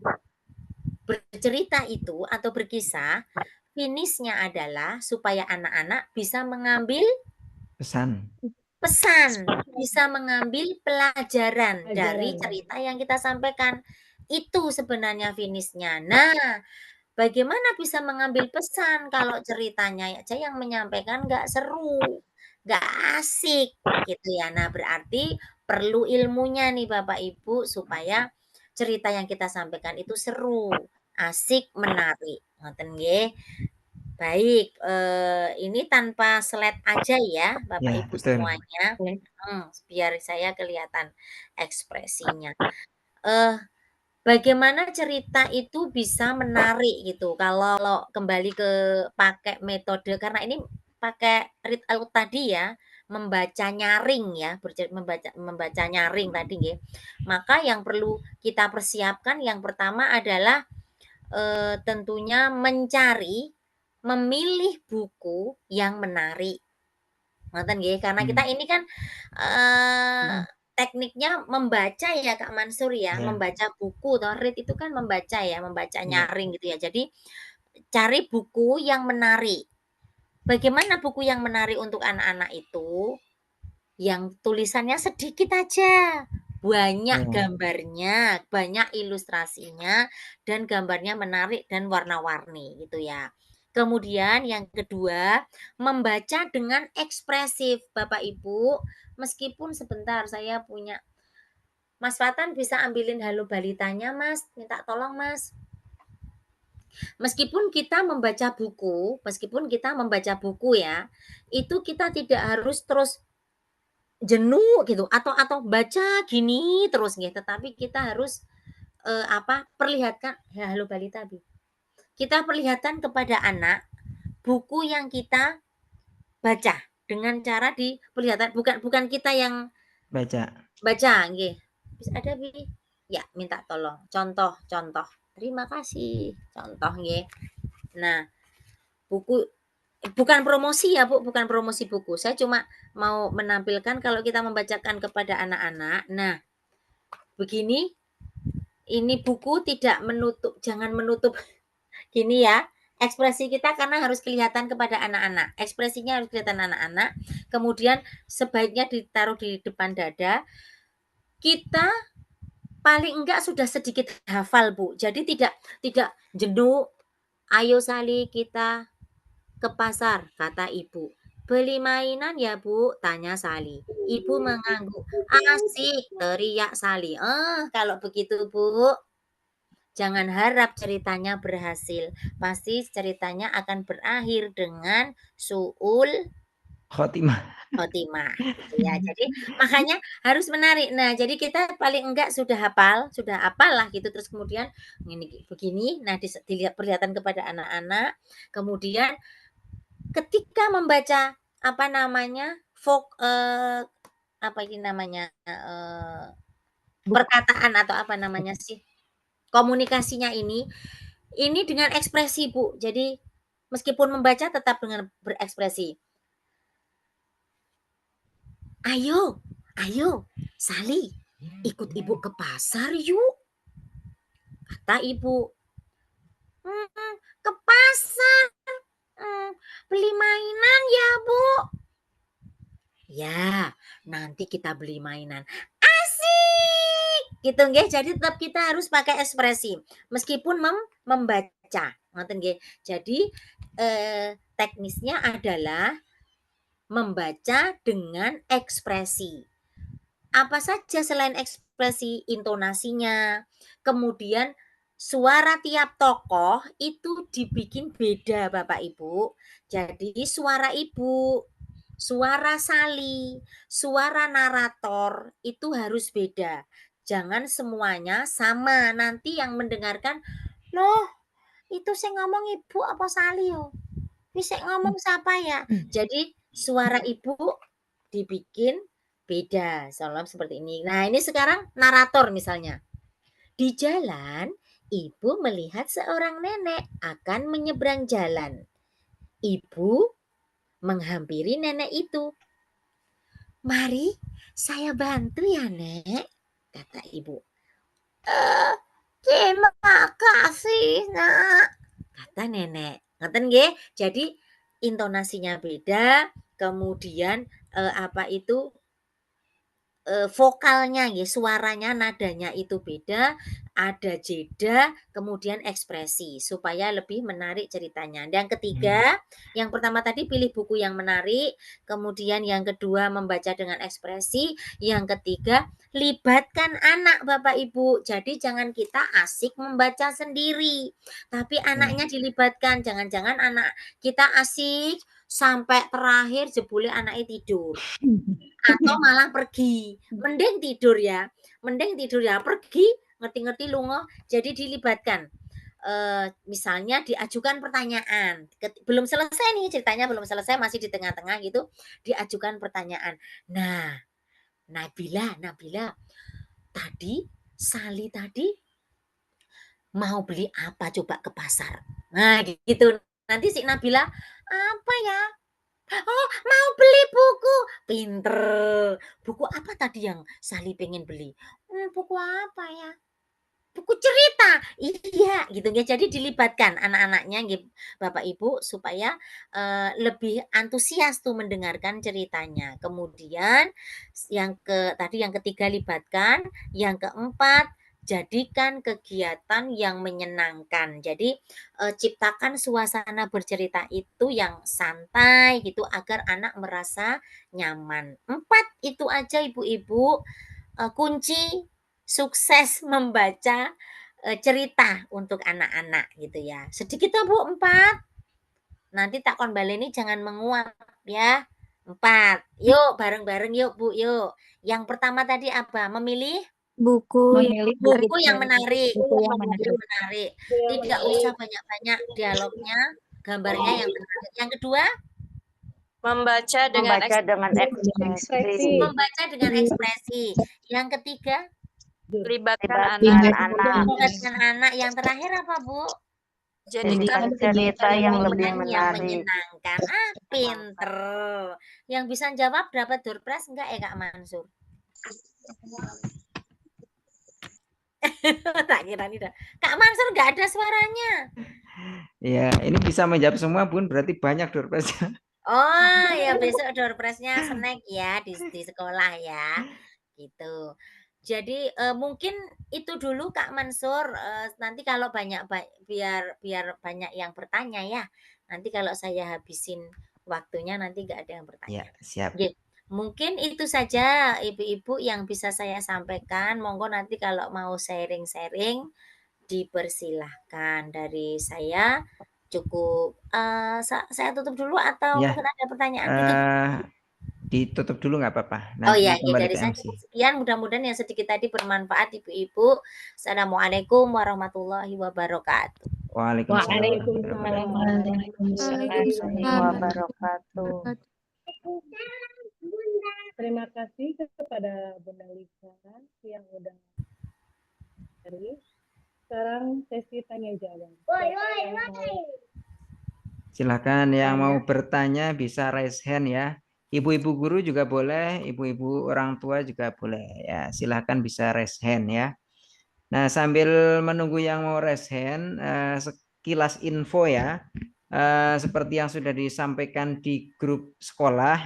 [SPEAKER 4] bercerita itu atau berkisah, finishnya adalah supaya anak-anak bisa mengambil
[SPEAKER 2] Pesan.
[SPEAKER 4] pesan, bisa mengambil pelajaran dari
[SPEAKER 1] Pelajaran.
[SPEAKER 4] cerita yang kita sampaikan. Itu sebenarnya finishnya. Nah, bagaimana bisa mengambil pesan kalau ceritanya aja yang menyampaikan nggak seru, nggak asik gitu ya. Nah, berarti perlu ilmunya nih Bapak Ibu supaya cerita yang kita sampaikan itu seru, asik, menarik. Ngoten nggih. Baik, ini tanpa slide aja ya Bapak
[SPEAKER 2] Ya,
[SPEAKER 4] Ibu
[SPEAKER 2] betul.
[SPEAKER 4] semuanya. Biar saya kelihatan ekspresinya. Bagaimana cerita itu bisa menarik gitu kalau kembali ke pakai metode karena ini pakai read out tadi ya, membaca nyaring ya, membaca nyaring tadi nggih. Maka yang perlu kita persiapkan yang pertama adalah tentunya memilih buku yang menarik. Ngoten nggih, karena kita ini kan tekniknya membaca ya Kak Mansur ya,
[SPEAKER 2] Ya.
[SPEAKER 4] membaca buku toh, read itu kan membaca ya, membaca
[SPEAKER 2] Ya.
[SPEAKER 4] nyaring gitu ya. Jadi cari buku yang menarik. Bagaimana buku yang menarik untuk anak-anak itu? Yang tulisannya sedikit aja, banyak
[SPEAKER 2] Ya.
[SPEAKER 4] gambarnya, banyak ilustrasinya, dan gambarnya menarik dan warna-warni gitu ya. Kemudian yang kedua, membaca dengan ekspresif. Bapak Ibu, meskipun sebentar saya punya Mas Fatan bisa ambilin halo balitanya Mas, minta tolong Mas. Meskipun kita membaca buku ya, itu kita tidak harus terus jenuh gitu atau baca gini terus gitu, tetapi kita harus perlihatkan ya halo balita Bi. Kita perlihatkan kepada anak buku yang kita baca dengan cara diperlihatkan, bukan kita yang
[SPEAKER 2] Baca.
[SPEAKER 4] nggih. Bisa ada Bi? Ya, minta tolong. Contoh. Terima kasih. Contoh nggih. Nah, buku bukan promosi ya Bu, bukan promosi buku. Saya cuma mau menampilkan kalau kita membacakan kepada anak-anak. Nah, begini, ini buku tidak menutup, jangan menutup gini ya. Ekspresi kita karena harus kelihatan kepada anak-anak. Ekspresinya harus kelihatan anak-anak. Kemudian sebaiknya ditaruh di depan dada. Kita paling enggak sudah sedikit hafal, Bu. Jadi tidak jenuh. Ayo Sali kita ke pasar, kata ibu. Beli mainan ya Bu, tanya Sali. Ibu mengangguk. Asik, teriak Sali. Kalau begitu Bu, jangan harap ceritanya berhasil. Pasti ceritanya akan berakhir dengan su'ul
[SPEAKER 2] Khotimah.
[SPEAKER 4] gitu ya. Jadi makanya harus menarik. Nah, jadi kita paling enggak sudah hafal lah gitu. Terus kemudian ini begini, nah dilihat perlihatkan kepada anak-anak. Kemudian ketika membaca perkataan atau apa namanya sih? Komunikasinya ini dengan ekspresi, Bu. Jadi meskipun membaca tetap dengan berekspresi. Ayo, Sali, ikut ibu ke pasar yuk, kata ibu. Ke pasar. Beli mainan ya, Bu. Ya, nanti kita beli mainan. Asik. Gitu nggih. Jadi tetap kita harus pakai ekspresi meskipun membaca. Ngoten nggih. Jadi teknisnya adalah membaca dengan ekspresi. Apa saja selain ekspresi, intonasinya, kemudian suara tiap tokoh itu dibikin beda Bapak Ibu. Jadi suara ibu, suara Sali, suara narator itu harus beda. Jangan semuanya sama. Nanti yang mendengarkan, loh itu saya ngomong ibu apa Sali yo? Bisa ngomong siapa ya? Jadi suara ibu dibikin beda, seperti ini. Nah, ini sekarang narator misalnya. Di jalan, ibu melihat seorang nenek akan menyeberang jalan. Ibu menghampiri nenek itu. Mari saya bantu ya, Nek, kata ibu. Terima kasih, Nak, kata nenek. Ngeten nggih? Jadi intonasinya beda, kemudian vokalnya ya, suaranya, nadanya itu beda, ada jeda, kemudian ekspresi supaya lebih menarik ceritanya. Dan ketiga, yang pertama tadi pilih buku yang menarik, kemudian yang kedua membaca dengan ekspresi, yang ketiga libatkan anak Bapak Ibu. Jadi jangan kita asik membaca sendiri, tapi anaknya dilibatkan. Jangan-jangan anak kita asik sampai terakhir jebule anaknya tidur atau malah pergi. Mending tidur ya, pergi ngerti-ngerti lungo. Jadi dilibatkan. Misalnya diajukan pertanyaan, belum selesai nih ceritanya, belum selesai, masih di tengah-tengah gitu, diajukan pertanyaan. Nah, Nabila, tadi Sali tadi mau beli apa coba ke pasar? Nah, gitu. Nanti si Nabila, apa ya? Oh, mau beli buku. Pinter. Buku apa tadi yang Sali pengen beli? Buku apa ya? Buku cerita. Iya, gitu ya. Jadi dilibatkan anak-anaknya, Bapak Ibu, supaya lebih antusias tuh mendengarkan ceritanya. Kemudian tadi yang ketiga libatkan, yang keempat jadikan kegiatan yang menyenangkan. Jadi ciptakan suasana bercerita itu yang santai gitu agar anak merasa nyaman. 4 itu aja Ibu-ibu kunci sukses membaca cerita untuk anak-anak gitu ya. Sedikit ya Bu, 4. Nanti tak kon baleni jangan menguap ya. 4. Yuk bareng-bareng yuk Bu, yuk. Yang pertama tadi apa? Memilih
[SPEAKER 3] Buku
[SPEAKER 4] yang menarik.
[SPEAKER 3] Buku yang menarik.
[SPEAKER 4] Tidak usah banyak-banyak dialognya, gambarnya yang menarik. Yang kedua,
[SPEAKER 6] Membaca dengan
[SPEAKER 1] Ekspresi.
[SPEAKER 4] membaca dengan ekspresi. Yang ketiga,
[SPEAKER 6] libatkan
[SPEAKER 4] melibatkan anak. Yang terakhir apa, Bu?
[SPEAKER 6] Jadikan
[SPEAKER 4] cerita yang menyenangkan. Pinter. Yang bisa jawab dapat door prize enggak ya Kak Mansur? Tak kira nih dah. Kak Mansur enggak ada suaranya.
[SPEAKER 2] Ya, ini bisa menjawab semua Bun, berarti banyak door prize-nya.
[SPEAKER 4] Oh ya, besok door prize-nya snack ya di sekolah ya. Gitu. Jadi mungkin itu dulu Kak Mansur. Nanti kalau biar banyak yang bertanya ya. Nanti kalau saya habisin waktunya nanti enggak ada yang bertanya.
[SPEAKER 2] Ya, siap.
[SPEAKER 4] Mungkin itu saja Ibu-ibu yang bisa saya sampaikan. Monggo nanti kalau mau sharing-sharing dipersilahkan. Dari saya cukup. Saya tutup dulu atau
[SPEAKER 2] Ya,
[SPEAKER 4] mungkin ada pertanyaan dikit?
[SPEAKER 2] ditutup dulu nggak apa-apa.
[SPEAKER 4] Oh
[SPEAKER 2] Nanti
[SPEAKER 4] ya,
[SPEAKER 2] kembali
[SPEAKER 4] dari
[SPEAKER 2] ke
[SPEAKER 4] saya
[SPEAKER 2] MC.
[SPEAKER 4] sekian. Mudah-mudahan yang sedikit tadi bermanfaat Ibu-ibu. Assalamualaikum warahmatullahi wabarakatuh.
[SPEAKER 2] Waalaikumsalam.
[SPEAKER 3] Wabarakatuh.
[SPEAKER 1] Terima kasih kepada Bunda Lika yang udah dari. Sekarang sesi tanya jawab.
[SPEAKER 2] Silakan yang mau bertanya bisa raise hand ya. Ibu-ibu guru juga boleh, ibu-ibu orang tua juga boleh ya. Silakan bisa raise hand ya. Nah, sambil menunggu yang mau raise hand, kilas info ya. Seperti yang sudah disampaikan di grup sekolah,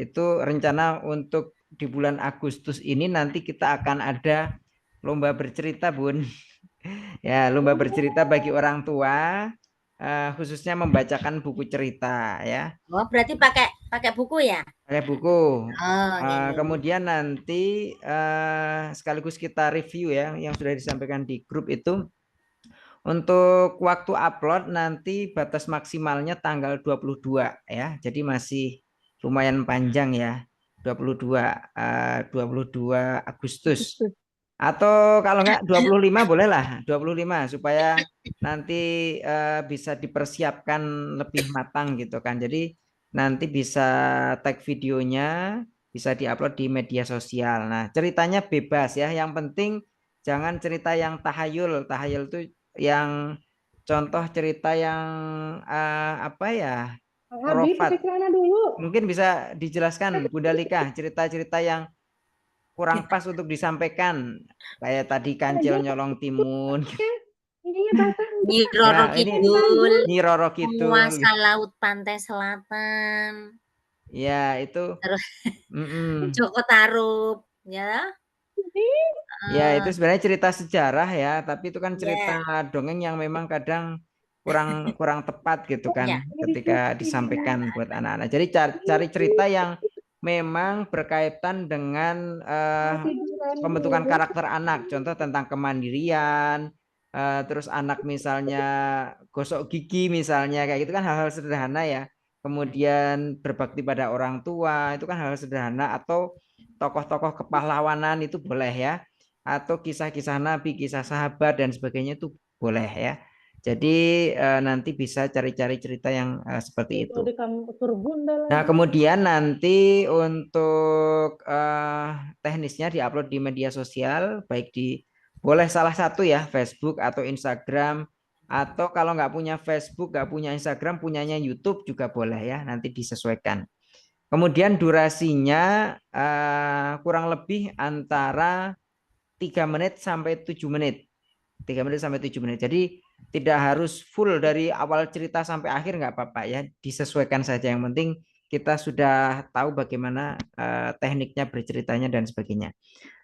[SPEAKER 2] itu rencana untuk di bulan Agustus ini nanti kita akan ada lomba bercerita, Bun. Ya, lomba bercerita bagi orang tua, khususnya membacakan buku cerita ya.
[SPEAKER 4] Oh, berarti pakai buku ya?
[SPEAKER 2] Pakai buku.
[SPEAKER 4] Oh, iya.
[SPEAKER 2] Kemudian nanti sekaligus kita review ya yang sudah disampaikan di grup itu. Untuk waktu upload nanti batas maksimalnya tanggal 22 ya. Jadi masih lumayan panjang ya. 22 Agustus. Atau kalau enggak 25 bolehlah, 25 supaya nanti bisa dipersiapkan lebih matang gitu kan. Jadi nanti bisa tag videonya, bisa diupload di media sosial. Nah, ceritanya bebas ya. Yang penting jangan cerita yang tahayul. Tahayul itu yang contoh cerita yang apa ya?
[SPEAKER 1] Abi
[SPEAKER 2] Khurafat.
[SPEAKER 1] pakai celana dulu.
[SPEAKER 2] Mungkin bisa dijelaskan Bunda Lika cerita-cerita yang kurang pas untuk disampaikan kayak tadi kancil nyolong timun.
[SPEAKER 1] Ininya basah.
[SPEAKER 4] Nyi Roro
[SPEAKER 2] Ya, ini
[SPEAKER 4] Kidul,
[SPEAKER 2] Nyi Roro Kidul.
[SPEAKER 4] penguasa laut pantai selatan.
[SPEAKER 2] Ya, itu.
[SPEAKER 4] Terus
[SPEAKER 2] Mm-mm.
[SPEAKER 4] Joko Tarub, ya.
[SPEAKER 2] Ya, itu sebenarnya cerita sejarah ya, tapi itu kan cerita dongeng yang memang kadang kurang tepat gitu kan
[SPEAKER 4] Ya.
[SPEAKER 2] ketika disampaikan buat anak-anak. Jadi cari cerita yang memang berkaitan dengan pembentukan karakter anak, contoh tentang kemandirian, terus anak misalnya gosok gigi misalnya kayak gitu kan hal-hal sederhana ya. Kemudian berbakti pada orang tua itu kan hal-hal sederhana, atau tokoh-tokoh kepahlawanan itu boleh ya, atau kisah-kisah nabi, kisah sahabat dan sebagainya itu boleh ya. Jadi nanti bisa cari-cari cerita yang seperti itu.
[SPEAKER 1] Di kampus Bunda
[SPEAKER 2] Nah, kemudian nanti untuk teknisnya diupload di media sosial, baik di boleh salah satu ya, Facebook atau Instagram, atau kalau nggak punya Facebook, nggak punya Instagram, punyanya YouTube juga boleh ya, nanti disesuaikan. Kemudian durasinya kurang lebih antara 3 menit sampai 7 menit. 3 menit sampai 7 menit. Jadi tidak harus full dari awal cerita sampai akhir, nggak apa-apa ya, disesuaikan saja. Yang penting kita sudah tahu bagaimana tekniknya berceritanya dan sebagainya.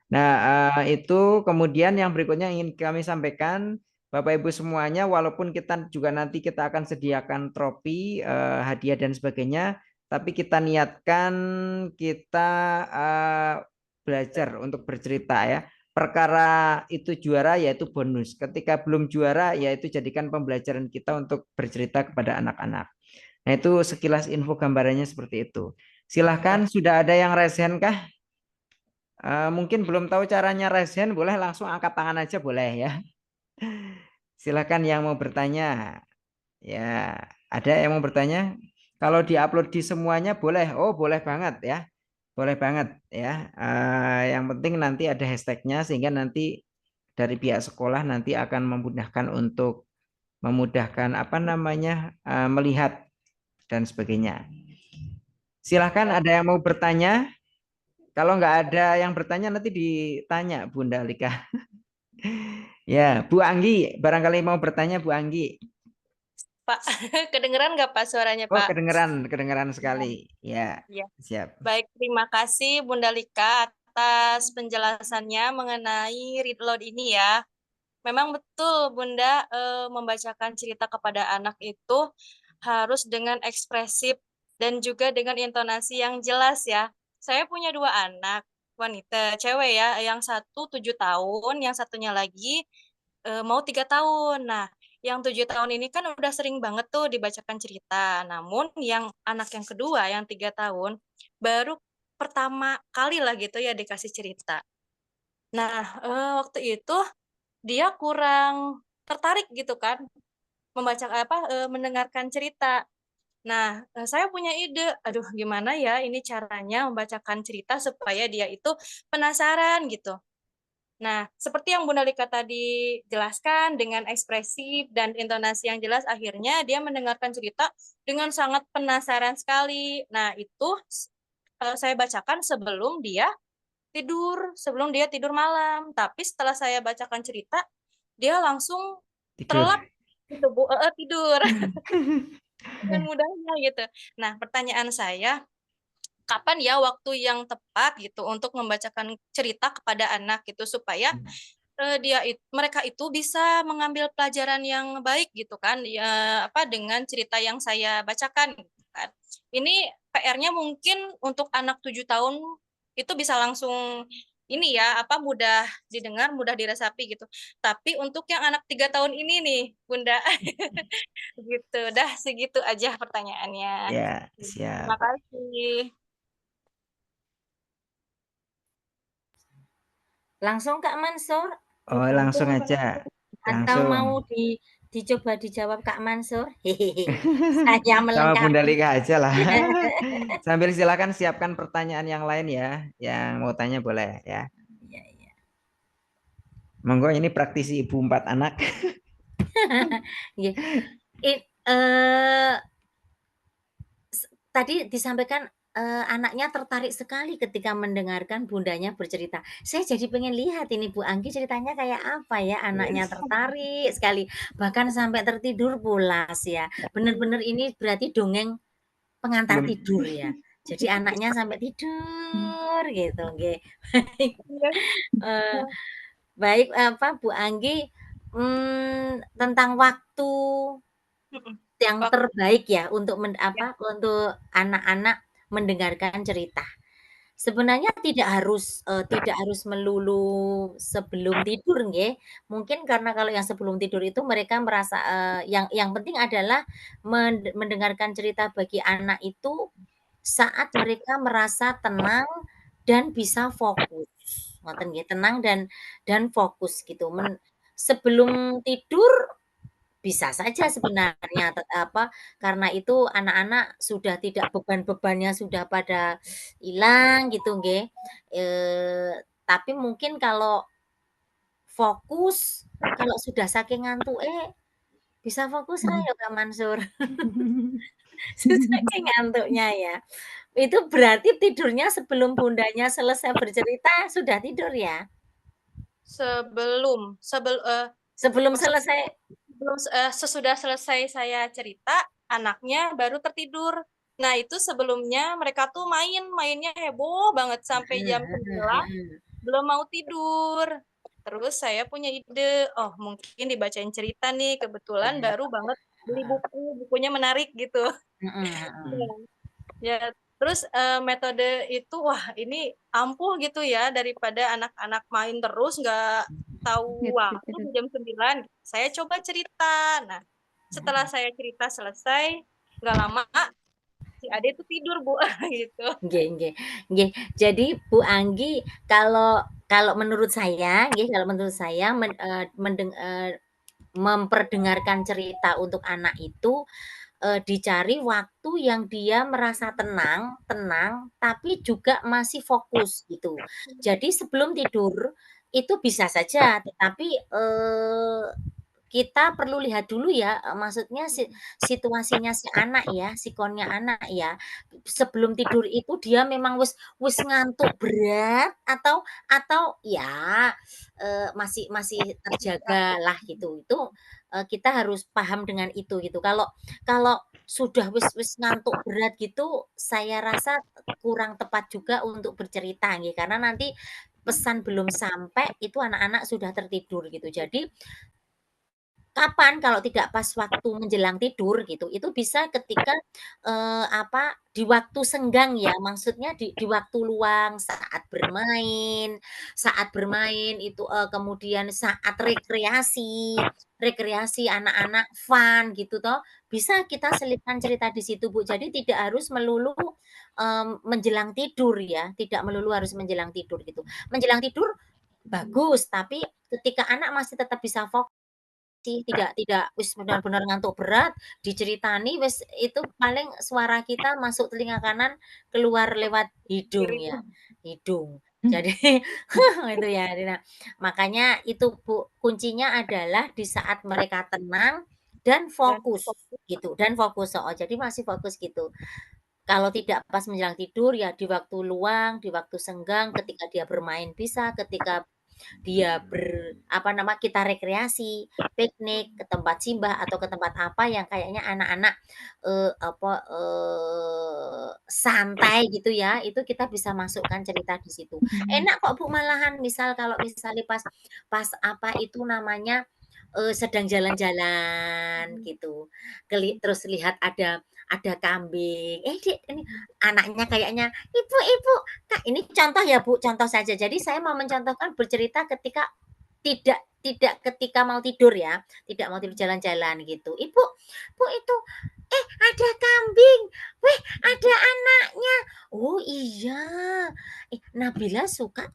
[SPEAKER 2] Nah, itu kemudian yang berikutnya ingin kami sampaikan, Bapak Ibu semuanya, walaupun kita juga nanti kita akan sediakan trofi, hadiah dan sebagainya, tapi kita niatkan kita belajar untuk bercerita ya. Perkara itu juara yaitu bonus. Ketika belum juara yaitu jadikan pembelajaran kita untuk bercerita kepada anak-anak. Nah, itu sekilas info gambarannya seperti itu. Silahkan, sudah ada yang resen kah? Mungkin belum tahu caranya resen, boleh langsung angkat tangan aja boleh ya. Silahkan yang mau bertanya. Ya, ada yang mau bertanya? Kalau diupload di semuanya boleh. Oh, boleh banget ya. Boleh banget ya. Yang penting nanti ada hashtagnya sehingga nanti dari pihak sekolah nanti akan memudahkan untuk apa namanya melihat dan sebagainya. Silahkan, ada yang mau bertanya? Kalau nggak ada yang bertanya nanti ditanya Bunda Lika. Ya, Bu Anggi, barangkali mau bertanya Bu Anggi.
[SPEAKER 6] Pak, kedengeran nggak Pak suaranya
[SPEAKER 2] Oh,
[SPEAKER 6] Pak?
[SPEAKER 2] kedengeran sekali. Ya,
[SPEAKER 6] Ya.
[SPEAKER 2] siap.
[SPEAKER 6] Baik, terima kasih Bunda Lika atas penjelasannya mengenai read load ini ya. Memang betul Bunda membacakan cerita kepada anak itu harus dengan ekspresif dan juga dengan intonasi yang jelas ya. Saya punya 2 anak wanita, cewek ya, yang satu 7 tahun, yang satunya lagi mau 3 tahun. Nah, yang 7 tahun ini kan udah sering banget tuh dibacakan cerita. Namun yang anak yang kedua, yang 3 tahun, baru pertama kali lah gitu ya dikasih cerita. Nah, waktu itu dia kurang tertarik gitu kan mendengarkan cerita. Nah, saya punya ide, aduh gimana ya ini caranya membacakan cerita supaya dia itu penasaran gitu. Nah, seperti yang Bunda Lika tadi jelaskan dengan ekspresif dan intonasi yang jelas, akhirnya dia mendengarkan cerita dengan sangat penasaran sekali. Nah, itu saya bacakan sebelum dia tidur malam. Tapi setelah saya bacakan cerita, dia langsung terlelap gitu Bu, tidur dengan mudahnya gitu. Nah, pertanyaan saya, kapan ya waktu yang tepat gitu untuk membacakan cerita kepada anak gitu supaya mereka itu bisa mengambil pelajaran yang baik gitu kan, ya apa dengan cerita yang saya bacakan gitu kan. Ini PR-nya mungkin untuk anak 7 tahun itu bisa langsung ini ya apa mudah didengar, mudah diresapi gitu. Tapi untuk yang anak 3 tahun ini nih, Bunda, gitu. Dah segitu aja pertanyaannya.
[SPEAKER 2] Ya,
[SPEAKER 6] Terima
[SPEAKER 2] siap.
[SPEAKER 6] kasih.
[SPEAKER 4] Langsung Kak Mansur
[SPEAKER 2] Oh, langsung aja.
[SPEAKER 4] atau
[SPEAKER 2] Langsung.
[SPEAKER 4] mau dicoba dijawab Kak Mansur? Hehehe. Saya
[SPEAKER 2] Sama Bunda
[SPEAKER 4] melengkapi.
[SPEAKER 2] Lika aja lah. Sambil silakan siapkan pertanyaan yang lain ya. Yang mau tanya boleh ya.
[SPEAKER 4] Iya, iya.
[SPEAKER 2] Monggo, ini praktisi ibu 4 anak.
[SPEAKER 4] Iya. Tadi disampaikan anaknya tertarik sekali ketika mendengarkan bundanya bercerita. Saya jadi pengen lihat ini Bu Anggi ceritanya kayak apa ya, anaknya tertarik sekali, bahkan sampai tertidur pulas ya. Benar-benar ini berarti dongeng pengantar
[SPEAKER 2] Belum.
[SPEAKER 4] tidur ya. Jadi anaknya sampai tidur gitu, nggih. Baik, apa Bu Anggi, tentang waktu yang
[SPEAKER 6] Waktu
[SPEAKER 4] terbaik ya untuk
[SPEAKER 6] ya.
[SPEAKER 4] untuk anak-anak mendengarkan cerita. Sebenarnya tidak harus melulu sebelum tidur nggih. Mungkin karena kalau yang sebelum tidur itu mereka merasa, yang penting adalah mendengarkan cerita bagi anak itu saat mereka merasa tenang dan bisa fokus. Ngoten nggih, tenang dan fokus gitu. Sebelum tidur bisa saja sebenarnya karena itu anak-anak sudah tidak beban-bebannya sudah pada hilang gitu nggih. Tapi mungkin kalau fokus, kalau sudah saking ngantuke bisa fokus ra ya Kak Mansur? Saking ngantuknya ya. Itu berarti tidurnya sebelum bundanya selesai bercerita sudah tidur ya?
[SPEAKER 6] Sebelum
[SPEAKER 4] Sebelum selesai
[SPEAKER 6] sesudah selesai saya cerita, anaknya baru tertidur. Nah, itu sebelumnya mereka tuh mainnya heboh banget sampai jam 9 belum mau tidur. Terus saya punya ide, oh mungkin dibacain cerita nih, kebetulan baru banget beli bukunya menarik gitu. Ya, terus metode itu wah ini ampuh gitu ya daripada anak-anak main terus nggak tahu waktu di jam 9. Saya coba cerita. Nah, setelah saya cerita selesai, nggak lama si Ade itu tidur, Bu, gitu.
[SPEAKER 4] Nggih, nggih, nggih. Jadi Bu Anggi kalau kalau menurut saya nggih, kalau menurut saya memperdengarkan cerita untuk anak itu, dicari waktu yang dia merasa tenang tapi juga masih fokus gitu. Jadi sebelum tidur itu bisa saja, tetapi, kita perlu lihat dulu ya, maksudnya situasinya si anak ya, sikonnya anak ya. Sebelum tidur itu dia memang wis ngantuk berat atau ya, masih masih terjaga lah gitu. Itu, kita harus paham dengan itu gitu. Kalau kalau sudah wis ngantuk berat gitu, saya rasa kurang tepat juga untuk bercerita nggih, karena nanti pesan belum sampai, itu anak-anak sudah tertidur gitu. Jadi kapan kalau tidak pas waktu menjelang tidur gitu, itu bisa ketika, di waktu senggang ya, maksudnya di waktu luang saat bermain itu, kemudian saat rekreasi rekreasi anak-anak fun gitu toh, bisa kita selipkan cerita di situ, Bu. Jadi tidak harus melulu, menjelang tidur ya, tidak melulu harus menjelang tidur gitu. Menjelang tidur bagus, tapi ketika anak masih tetap bisa fokus tidak wis benar-benar ngantuk berat, diceritani wis itu paling suara kita masuk telinga kanan, keluar lewat hidung ya, hidung. Jadi itu ya, nah, makanya itu Bu, kuncinya adalah di saat mereka tenang dan fokus gitu, dan fokus jadi masih fokus gitu. Kalau tidak pas menjelang tidur ya di waktu luang, di waktu senggang, ketika dia bermain bisa, ketika dia kita rekreasi, piknik ke tempat simbah atau ke tempat apa yang kayaknya anak-anak santai gitu ya, itu kita bisa masukkan cerita di situ. Enak kok Bu, malahan misal kalau misalnya pas apa itu namanya sedang jalan-jalan gitu, terus lihat ada kambing, Dek, ini anaknya kayaknya, "Ibu, Kak," ini contoh ya Bu, contoh saja. Jadi saya mau mencontohkan bercerita ketika tidak ketika mau tidur ya, tidak mau tidur jalan-jalan gitu. "Ibu, Bu itu, ada kambing, weh ada anaknya." "Oh iya, Nabila suka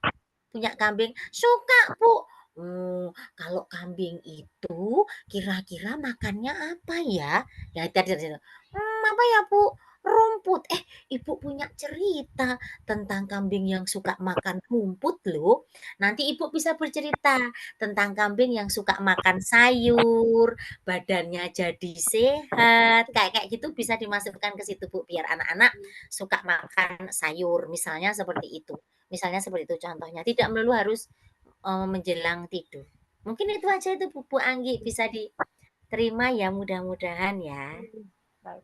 [SPEAKER 4] punya kambing?" "Suka Bu." "Oh, kalau kambing itu kira-kira makannya apa ya?" Ya tadi, "Apa ya Bu?" "Rumput." Ibu punya cerita tentang kambing yang suka makan rumput loh. Nanti Ibu bisa bercerita tentang kambing yang suka makan sayur, badannya jadi sehat, kayak gitu bisa dimasukkan ke situ Bu, biar anak-anak suka makan sayur, misalnya seperti itu. Misalnya seperti itu contohnya, tidak melulu harus menjelang tidur. Mungkin itu aja itu Bu Anggi, bisa diterima ya mudah-mudahan ya.
[SPEAKER 1] Baik.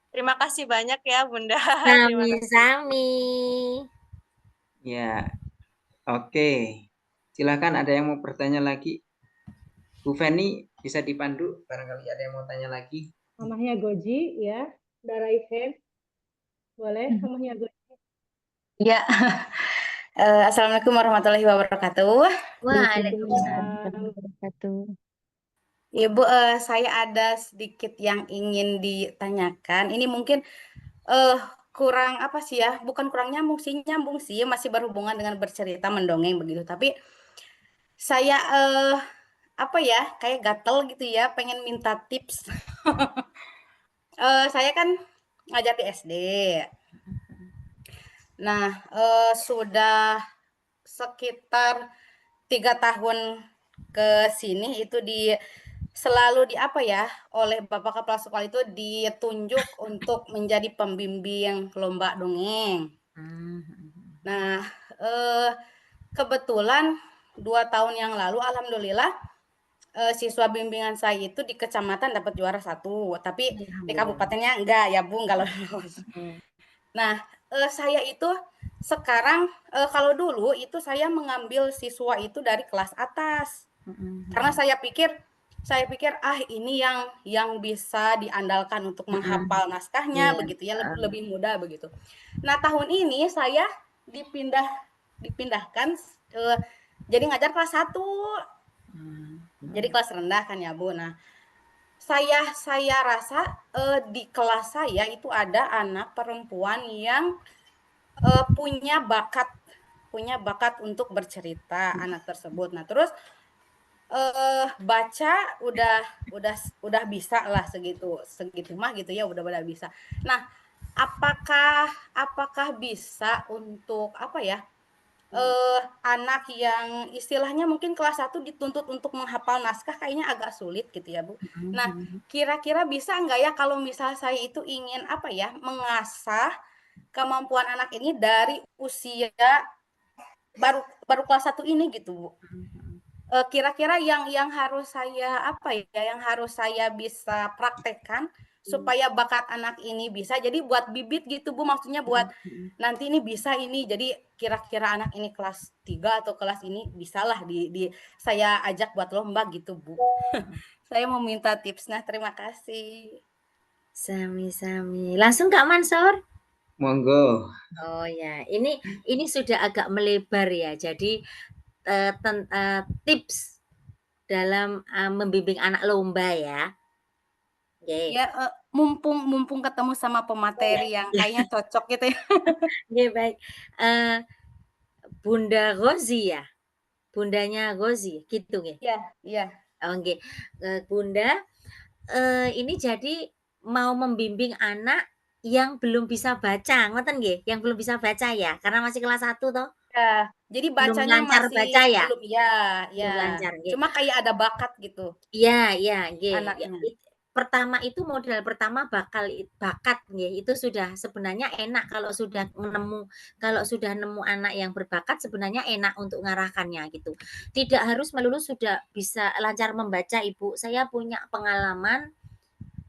[SPEAKER 6] Terima kasih banyak ya Bunda. Terima kasih.
[SPEAKER 4] Sami-sami.
[SPEAKER 2] Ya, oke. Silakan ada yang mau bertanya lagi. Bu Feni bisa dipandu, barangkali ada yang mau tanya lagi.
[SPEAKER 1] Mamahnya Goji ya, Darai hand. Boleh mamahnya Goji.
[SPEAKER 3] Ya. Assalamualaikum warahmatullahi wabarakatuh.
[SPEAKER 4] Waalaikumsalam.
[SPEAKER 3] Ibu, saya ada sedikit yang ingin ditanyakan. Ini mungkin kurang apa sih ya? Bukan kurang nyambung sih, masih berhubungan dengan bercerita mendongeng begitu. Tapi saya apa ya? Kayak gatel gitu ya, pengen minta tips. Saya kan ngajar di SD. Nah, sudah sekitar 3 tahun ke sini itu selalu apa ya, oleh Bapak Kepala Sekolah itu ditunjuk untuk menjadi pembimbing lomba dongeng. Nah, kebetulan 2 tahun yang lalu alhamdulillah siswa bimbingan saya itu di kecamatan dapat juara 1, tapi di kabupatennya enggak ya Bu, enggak lolos. Nah, saya itu sekarang kalau dulu itu saya mengambil siswa itu dari kelas atas. Karena saya pikir ini yang bisa diandalkan untuk menghafal naskahnya begitu ya, lebih mudah begitu. Nah, tahun ini saya dipindahkan jadi ngajar kelas 1. Jadi kelas rendah kan ya, Bu. Nah, saya rasa di kelas saya itu ada anak perempuan yang punya bakat untuk bercerita, anak tersebut. Nah, terus baca udah bisa lah segitu mah gitu ya, udah bisa. Nah, apakah bisa untuk apa ya, anak yang istilahnya mungkin kelas 1 dituntut untuk menghafal naskah kayaknya agak sulit gitu ya Bu. Nah, kira-kira bisa nggak ya kalau misal saya itu ingin apa ya, mengasah kemampuan anak ini dari usia baru kelas 1 ini gitu Bu. Kira-kira yang harus saya apa ya, yang harus saya bisa praktekkan supaya bakat anak ini bisa jadi buat bibit gitu Bu, maksudnya buat nanti ini bisa ini, jadi kira-kira anak ini kelas 3 atau kelas ini bisalah di saya ajak buat lomba gitu Bu. Saya mau minta tipsnya, terima kasih.
[SPEAKER 4] Sami-sami. Langsung Kak Mansur?
[SPEAKER 2] Monggo.
[SPEAKER 4] Oh ya, ini sudah agak melebar ya. Jadi tips dalam membimbing anak lomba ya. Okay.
[SPEAKER 3] Ya, mumpung ketemu sama pemateri yang kayaknya cocok gitu ya.
[SPEAKER 4] Ya baik. Bunda Gozi ya, bundanya Gozi gitu nggih.
[SPEAKER 3] Iya.
[SPEAKER 4] Oke, Bunda ini jadi mau membimbing anak yang belum bisa baca, ngoten nggih? Yang belum bisa baca ya, karena masih kelas 1 toh?
[SPEAKER 3] Ya, jadi
[SPEAKER 4] Belum
[SPEAKER 3] bacanya
[SPEAKER 4] lancar
[SPEAKER 3] masih
[SPEAKER 4] baca ya?
[SPEAKER 3] belum ya.
[SPEAKER 4] Belum lancar nggih.
[SPEAKER 3] Cuma kayak ada bakat gitu
[SPEAKER 4] Iya, nggih.
[SPEAKER 3] anaknya.
[SPEAKER 4] pertama itu modal pertama bakat nggih, itu sudah sebenarnya enak kalau sudah nemu anak yang berbakat sebenarnya enak untuk ngarahkannya gitu. Tidak harus melulu sudah bisa lancar membaca Ibu. Saya punya pengalaman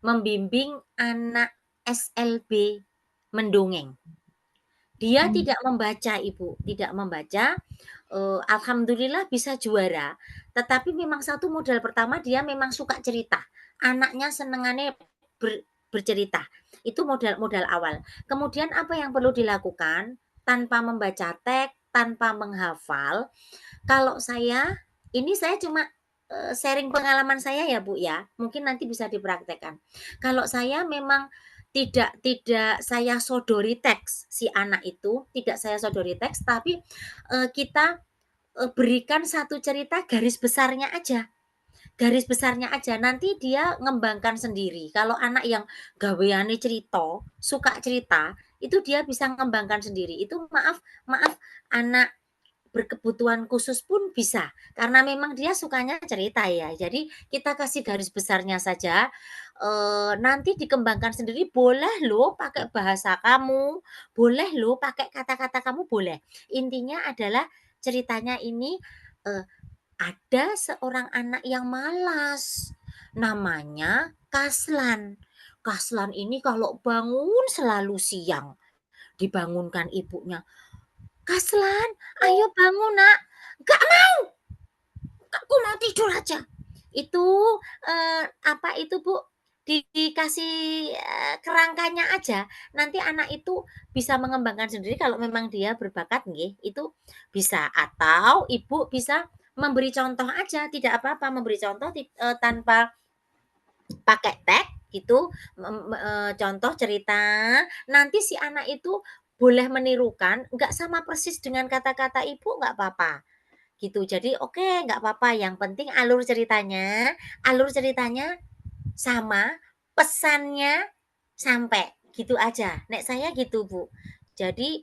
[SPEAKER 4] membimbing anak SLB mendongeng. Dia tidak membaca Ibu, tidak membaca. Alhamdulillah bisa juara. Tetapi memang satu modal pertama dia memang suka cerita. Anaknya senengannya bercerita. Itu modal awal. Kemudian apa yang perlu dilakukan tanpa membaca teks, tanpa menghafal. Kalau saya cuma sharing pengalaman saya ya Bu ya. Mungkin nanti bisa dipraktekkan. Kalau saya memang tidak saya sodori teks si anak itu, tidak saya sodori teks, tapi kita berikan satu cerita garis besarnya aja. Garis besarnya aja, nanti dia ngembangkan sendiri. Kalau anak yang gaweane cerita, suka cerita, itu dia bisa ngembangkan sendiri. Itu maaf anak berkebutuhan khusus pun bisa, karena memang dia sukanya cerita ya. Jadi kita kasih garis besarnya saja, nanti dikembangkan sendiri. Boleh loh pakai bahasa kamu, boleh loh pakai kata-kata kamu, boleh. Intinya adalah ceritanya ini ada seorang anak yang malas, namanya Kaslan. Kaslan ini kalau bangun selalu siang, dibangunkan ibunya, "Kaslan, ayo bangun nak." "Gak mau, aku mau tidur aja." Itu Bu, dikasih kerangkanya aja. Nanti anak itu bisa mengembangkan sendiri kalau memang dia berbakat nggih, itu bisa. Atau ibu bisa memberi contoh aja, tidak apa-apa memberi contoh tanpa pakai teks gitu, contoh cerita. Nanti si anak itu boleh menirukan, nggak sama persis dengan kata-kata ibu nggak apa-apa gitu. Jadi oke, nggak apa-apa, yang penting alur ceritanya sama, pesannya sampai, gitu aja. Nek saya gitu Bu. Jadi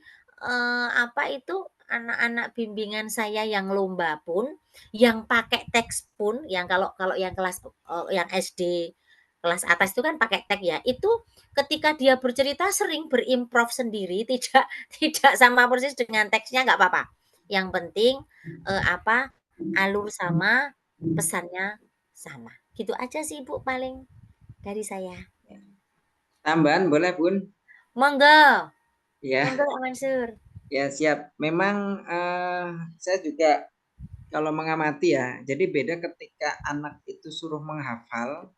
[SPEAKER 4] anak-anak bimbingan saya yang lomba pun, yang pakai teks pun, yang kalau yang kelas yang SD kelas atas itu kan pakai teks ya. Itu ketika dia bercerita sering berimprov sendiri, tidak sama persis dengan teksnya, nggak apa-apa. Yang penting alur sama, pesannya sama. Gitu aja sih Bu paling dari saya.
[SPEAKER 2] Tambahan boleh Bun?
[SPEAKER 4] Monggo.
[SPEAKER 2] Ya.
[SPEAKER 4] Monggo Pak Mansur.
[SPEAKER 2] Ya siap. Memang saya juga kalau mengamati ya, jadi beda ketika anak itu suruh menghafal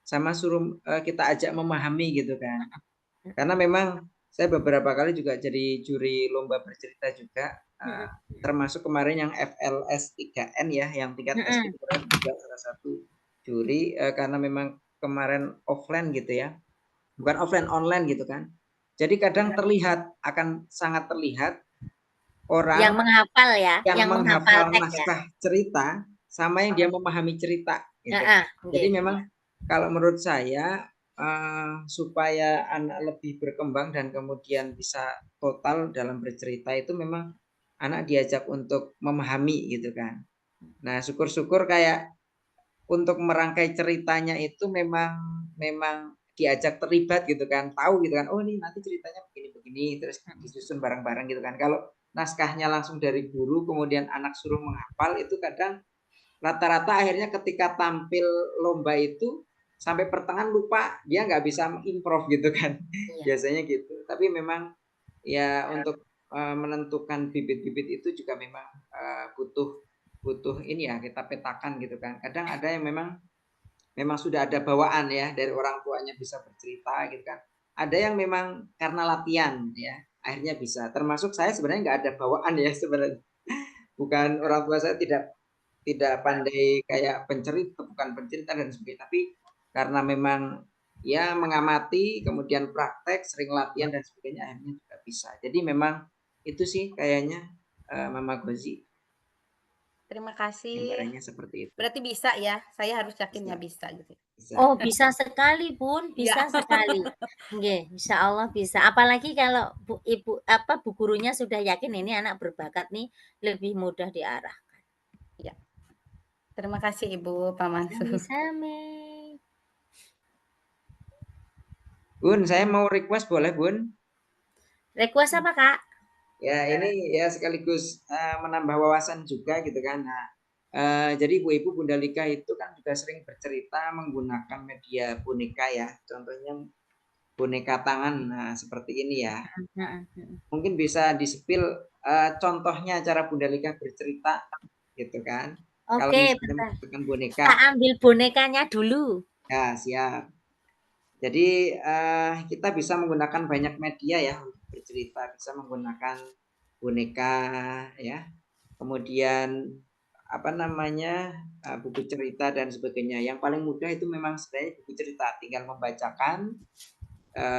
[SPEAKER 2] sama suruh kita ajak memahami gitu kan. Karena memang saya beberapa kali juga jadi juri lomba bercerita juga, termasuk kemarin yang FLS 3N ya, yang tingkat SD juga salah satu juri, karena memang kemarin offline gitu ya, bukan offline, online gitu kan. Jadi kadang sangat terlihat orang
[SPEAKER 4] yang menghafal ya,
[SPEAKER 2] yang menghafal
[SPEAKER 4] teks ya.
[SPEAKER 2] naskah cerita sama yang dia memahami cerita gitu. Jadi memang kalau menurut saya supaya anak lebih berkembang dan kemudian bisa total dalam bercerita itu memang anak diajak untuk memahami gitu kan. Nah, syukur-syukur kayak untuk merangkai ceritanya itu memang diajak terlibat gitu kan, tahu gitu kan, oh ini nanti ceritanya begini terus disusun bareng-bareng gitu kan. Kalau naskahnya langsung dari guru kemudian anak suruh menghafal, itu kadang rata-rata akhirnya ketika tampil lomba itu sampai pertengahan lupa, dia nggak bisa improv gitu kan. Biasanya gitu. Tapi memang ya untuk menentukan bibit-bibit itu juga memang butuh ini ya, kita petakan gitu kan. Kadang ada yang memang sudah ada bawaan ya dari orang tuanya bisa bercerita gitu kan. Ada yang memang karena latihan ya akhirnya bisa. Termasuk saya sebenarnya nggak ada bawaan ya sebenarnya. Bukan, orang tua saya tidak pandai kayak pencerita, bukan pencerita dan sebagainya, tapi karena memang ya mengamati, kemudian praktek, sering latihan dan sebagainya, akhirnya juga bisa. Jadi memang itu sih kayaknya Mama Gozi.
[SPEAKER 3] Terima kasih.
[SPEAKER 2] Gambarannya seperti itu.
[SPEAKER 3] Berarti bisa ya, saya harus yakinnya bisa gitu.
[SPEAKER 4] Oh, bisa sekali Bun, bisa sekali. Nggih, insya Allah bisa. Apalagi kalau Bu gurunya sudah yakin ini anak berbakat nih, lebih mudah diarahkan.
[SPEAKER 3] Ya. Terima kasih Ibu, Pak Mansur.
[SPEAKER 4] Sami-sami.
[SPEAKER 2] Bun, saya mau request boleh, Bun?
[SPEAKER 4] Request apa, Kak?
[SPEAKER 2] Ya, ini ya sekaligus menambah wawasan juga gitu kan. Nah, jadi ibu-ibu Bunda Lika itu kan juga sering bercerita menggunakan media boneka ya. Contohnya boneka tangan, nah seperti ini ya. Mungkin bisa disepil contohnya cara Bunda Lika bercerita gitu kan. Kalau
[SPEAKER 4] Oke,
[SPEAKER 2] misalnya
[SPEAKER 4] bentar.
[SPEAKER 2] menggunakan boneka,
[SPEAKER 4] Kita ambil bonekanya dulu.
[SPEAKER 2] ya siap. Jadi kita bisa menggunakan banyak media ya untuk bercerita. Bisa menggunakan boneka ya. Kemudian apa namanya buku cerita dan sebagainya. Yang paling mudah itu memang sebenarnya buku cerita. Tinggal membacakan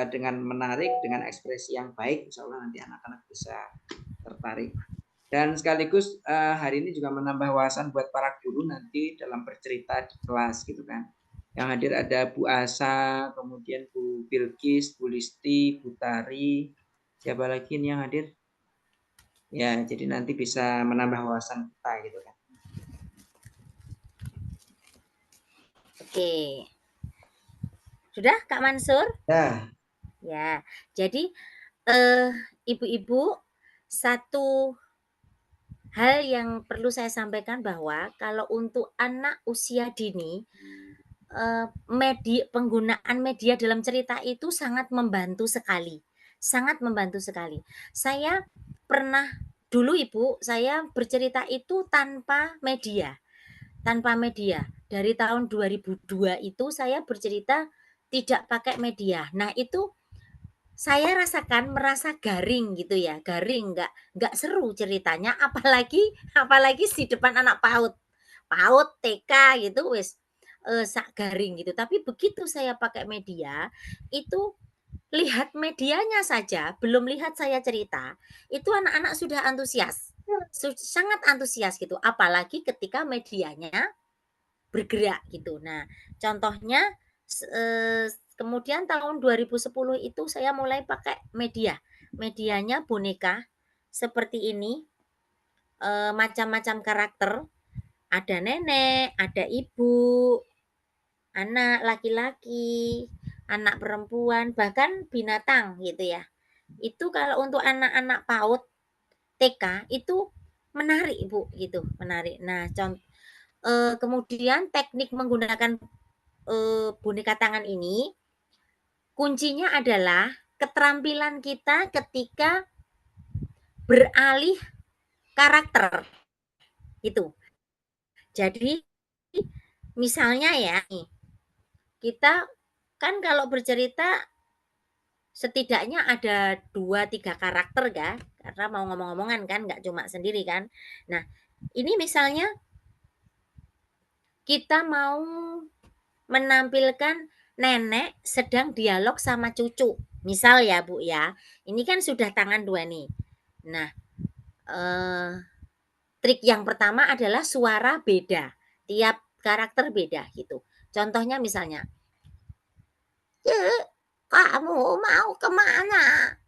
[SPEAKER 2] dengan menarik, dengan ekspresi yang baik. Insya Allah nanti anak-anak bisa tertarik. Dan sekaligus hari ini juga menambah wawasan buat para guru nanti dalam bercerita di kelas gitu kan. Yang hadir ada Bu Asa, kemudian Bu Bilkis, Bu Listi, Bu Tari, siapa lagi nih yang hadir? Ya, jadi nanti bisa menambah wawasan kita gitu kan.
[SPEAKER 4] Oke. Sudah, Kak Mansur?
[SPEAKER 2] Ya.
[SPEAKER 4] Ya. Jadi ibu-ibu, satu hal yang perlu saya sampaikan bahwa kalau untuk anak usia dini, penggunaan media dalam cerita itu sangat membantu sekali. Sangat membantu sekali. Saya pernah dulu Ibu, saya bercerita itu tanpa media. Tanpa media. Dari tahun 2002 itu saya bercerita tidak pakai media. Nah, itu saya rasakan merasa garing gitu ya, garing, nggak seru ceritanya, apalagi di depan anak PAUD, TK gitu wis sak garing gitu. Tapi begitu saya pakai media, itu lihat medianya saja, belum lihat saya cerita, itu anak-anak sudah antusias, sangat antusias gitu. Apalagi ketika medianya bergerak gitu. Nah, contohnya kemudian tahun 2010 itu saya mulai pakai media. Medianya boneka seperti ini, macam-macam karakter. Ada nenek, ada ibu, anak laki-laki, anak perempuan, bahkan binatang gitu ya. Itu kalau untuk anak-anak PAUD TK itu menarik Bu gitu, menarik. Nah, kemudian teknik menggunakan boneka tangan ini kuncinya adalah keterampilan kita ketika beralih karakter itu. Jadi misalnya ya, kita kan kalau bercerita setidaknya ada 2-3 karakter kan, karena mau ngomong-ngomongan kan, nggak cuma sendiri kan. Nah, ini misalnya kita mau menampilkan nenek sedang dialog sama cucu. Misal ya Bu ya, ini kan sudah tangan 2 nih. Nah, trik yang pertama adalah suara beda. Tiap karakter beda gitu. Contohnya misalnya, Cik, kamu mau kemana?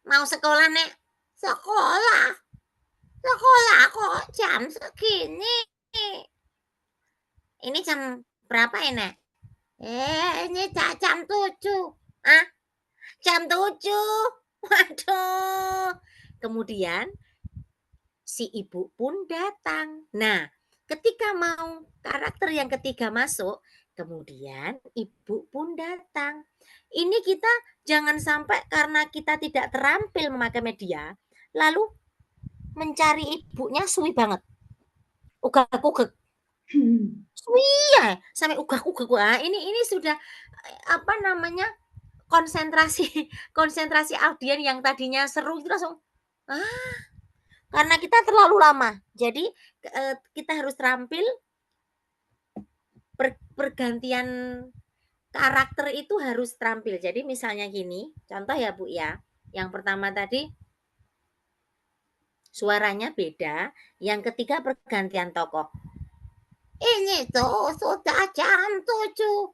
[SPEAKER 4] Mau sekolah, Nek? Sekolah? Sekolah kok jam segini? Ini jam berapa ya, Nek? Ini jam 7. Ah, jam 7. Waduh. Kemudian si ibu pun datang. Nah, ketika mau karakter yang ketiga masuk, kemudian ibu pun datang. Ini kita jangan sampai karena kita tidak terampil memakai media, lalu mencari ibunya suwi banget. Ugak-ugak. Suwi ya, sampai ugak-ugak. Wah, ini sudah apa namanya? konsentrasi audien yang tadinya seru itu langsung karena kita terlalu lama. Jadi kita harus terampil pergantian karakter itu harus terampil. Jadi misalnya gini, contoh ya Bu ya. Yang pertama tadi suaranya beda, yang ketiga pergantian tokoh. Ini tuh sudah jam 7.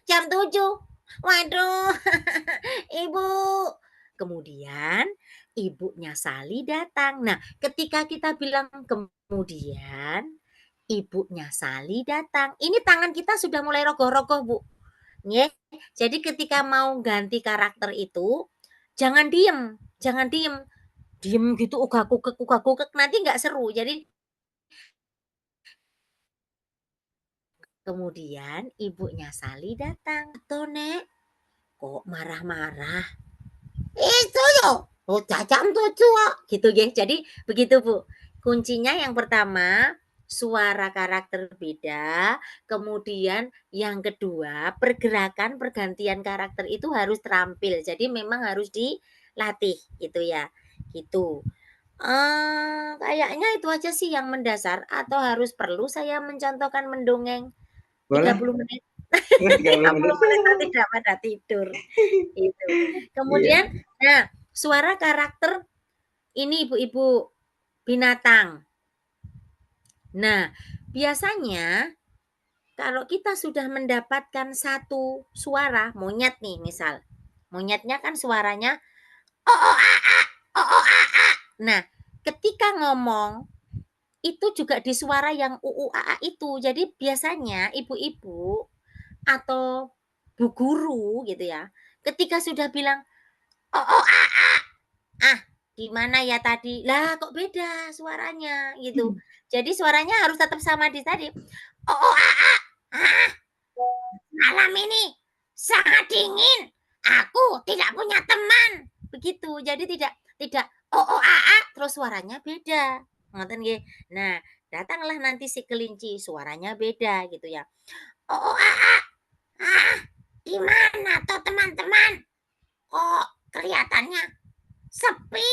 [SPEAKER 4] Jam 7. Waduh. Ibu. Kemudian ibunya Sali datang. Nah, ketika kita bilang kemudian ibunya Sali datang. Ini tangan kita sudah mulai rogoh-rogoh, Bu. Nggih. Jadi ketika mau ganti karakter itu jangan diem, jangan diem. Diem gitu ugak-ugak nanti nggak seru. Jadi kemudian ibunya Sally datang. Tuh, Nek, kok marah-marah? Itu yo, udah jam 7 kok. Gitu ya. Jadi begitu, Bu. Kuncinya yang pertama suara karakter beda, kemudian yang kedua pergerakan pergantian karakter itu harus terampil. Jadi memang harus dilatih gitu ya. Gitu. Kayaknya itu aja sih yang mendasar atau perlu saya mencontohkan mendongeng 30
[SPEAKER 2] Boleh.
[SPEAKER 4] menit?
[SPEAKER 2] 30
[SPEAKER 4] 30
[SPEAKER 2] menit.
[SPEAKER 4] menit nanti tidak pada tidur. Itu. Kemudian, nah, suara karakter ini ibu-ibu binatang. Nah, biasanya kalau kita sudah mendapatkan satu suara, monyet nih misal. Monyetnya kan suaranya oh oh oh oh Nah, ketika ngomong itu juga di suara yang itu. Jadi biasanya ibu-ibu atau bu guru gitu ya, ketika sudah bilang oh gimana ya tadi? Lah kok beda suaranya gitu. Jadi suaranya harus tetap sama di tadi. Oh malam ini sangat dingin. Aku tidak punya teman. Begitu. Jadi tidak terus suaranya beda. Ngoten nggih. Nah, datanglah nanti si kelinci, suaranya beda gitu ya. Di mana toh teman-teman? Kok kelihatannya sepi?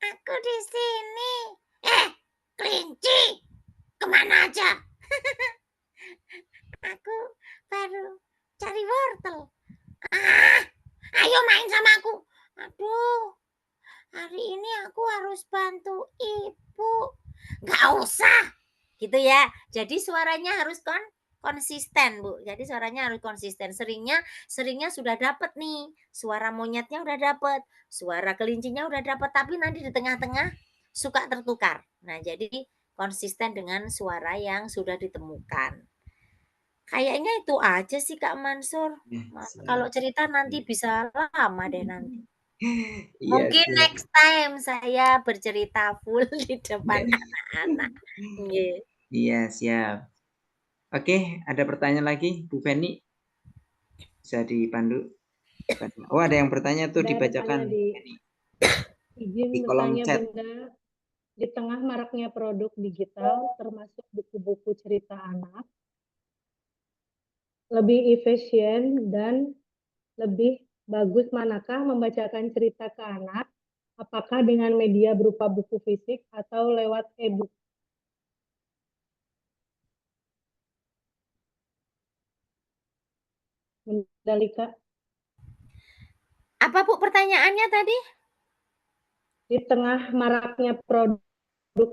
[SPEAKER 4] Aku di sini. Kelinci, kemana aja? Aku baru cari wortel. Ayo main sama aku. Aduh, hari ini aku harus bantu ibu. Gak usah. Gitu ya. Jadi suaranya harus konsisten, Bu. Jadi suaranya harus konsisten. Seringnya sudah dapat nih. Suara monyetnya udah dapat, suara kelincinya udah dapat, tapi nanti di tengah-tengah suka tertukar. Nah, jadi konsisten dengan suara yang sudah ditemukan. Kayaknya itu aja sih Kak Mansur. Kalau cerita nanti bisa lama deh nanti. Mungkin next time saya bercerita full di depan anak-anak.
[SPEAKER 2] Iya, siap. Oke, ada pertanyaan lagi, Bu Feni? Bisa dipandu. Oh, ada yang bertanya tuh, dibacakan.
[SPEAKER 1] Izin
[SPEAKER 2] Di kolom
[SPEAKER 1] bertanya,
[SPEAKER 2] chat.
[SPEAKER 1] Bunda. Di tengah maraknya produk digital, termasuk buku-buku cerita anak, lebih efisien dan lebih bagus manakah membacakan cerita ke anak? Apakah dengan media berupa buku fisik atau lewat e-book? Bunda Lika.
[SPEAKER 4] Apa Bu pertanyaannya tadi?
[SPEAKER 1] Di tengah maraknya produk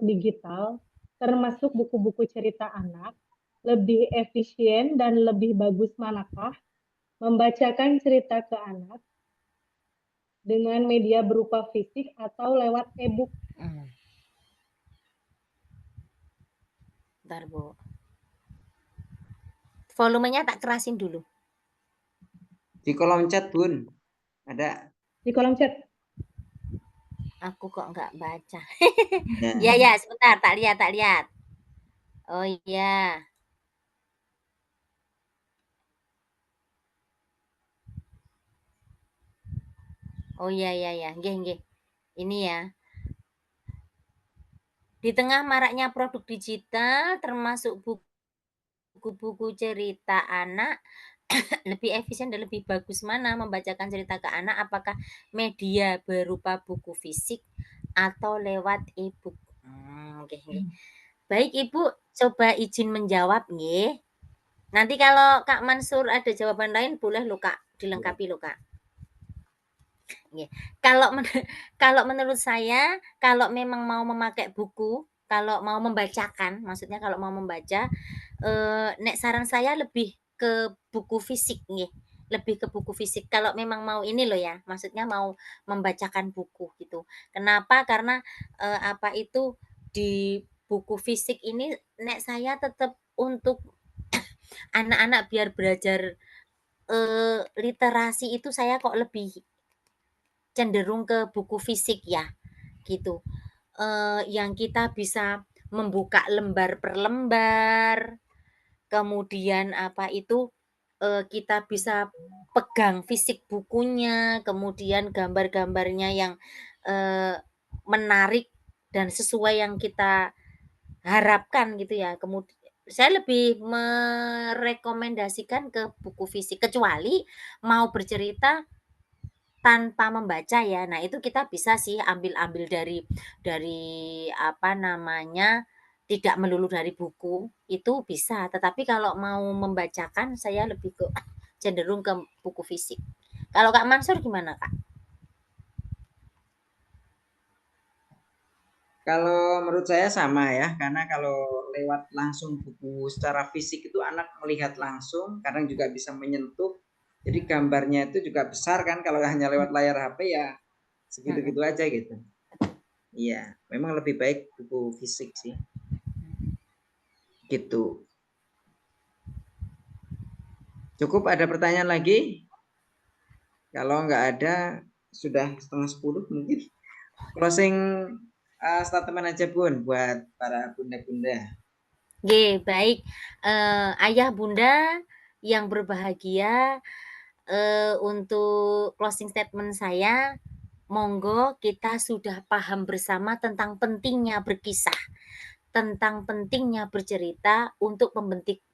[SPEAKER 1] digital, termasuk buku-buku cerita anak, lebih efisien dan lebih bagus manakah membacakan cerita ke anak dengan media berupa fisik atau lewat e-book?
[SPEAKER 4] Bentar, Bu. Volumenya tak kerasin dulu.
[SPEAKER 2] Di kolom chat, Bun. Ada.
[SPEAKER 1] Di kolom chat.
[SPEAKER 4] Aku kok nggak baca. Ya, sebentar, tak lihat. Oh iya. Oh iya, nggih. Ini ya. Di tengah maraknya produk digital termasuk buku-buku cerita anak, lebih efisien dan lebih bagus mana membacakan cerita ke anak, apakah media berupa buku fisik atau lewat e-book? Okay. Baik Ibu, coba izin menjawab nggih. Nanti kalau Kak Mansur ada jawaban lain boleh lo Kak, dilengkapi lo Kak. Kalau menurut saya, kalau memang mau memakai buku, kalau mau membacakan, maksudnya kalau mau membaca, nek saran saya lebih ke buku fisik nih, lebih ke buku fisik. Kalau memang mau ini loh ya, maksudnya mau membacakan buku gitu. Kenapa? Karena apa itu di buku fisik ini, nek saya tetap untuk anak-anak biar belajar literasi itu saya kok lebih cenderung ke buku fisik ya, gitu. Yang kita bisa membuka lembar per lembar, kemudian kita bisa pegang fisik bukunya, kemudian gambar-gambarnya yang menarik dan sesuai yang kita harapkan gitu ya. Kemudian saya lebih merekomendasikan ke buku fisik, kecuali mau bercerita tanpa membaca ya. Nah, itu kita bisa sih ambil dari tidak melulu dari buku, itu bisa. Tetapi kalau mau membacakan saya lebih cenderung ke buku fisik. Kalau Kak Mansur gimana, Kak?
[SPEAKER 2] Kalau menurut saya sama ya, karena kalau lewat langsung buku secara fisik itu anak melihat langsung, kadang juga bisa menyentuh. Jadi gambarnya itu juga besar kan, kalau hanya lewat layar HP ya segitu-gitu aja gitu. Iya, memang lebih baik buku fisik sih. Gitu. Cukup, ada pertanyaan lagi? Kalau nggak ada, sudah 9:30 mungkin. Closing statement aja Bun buat para bunda-bunda.
[SPEAKER 4] Oke, baik. Ayah bunda yang berbahagia, untuk closing statement saya, monggo kita sudah paham bersama tentang pentingnya berkisah, tentang pentingnya bercerita untuk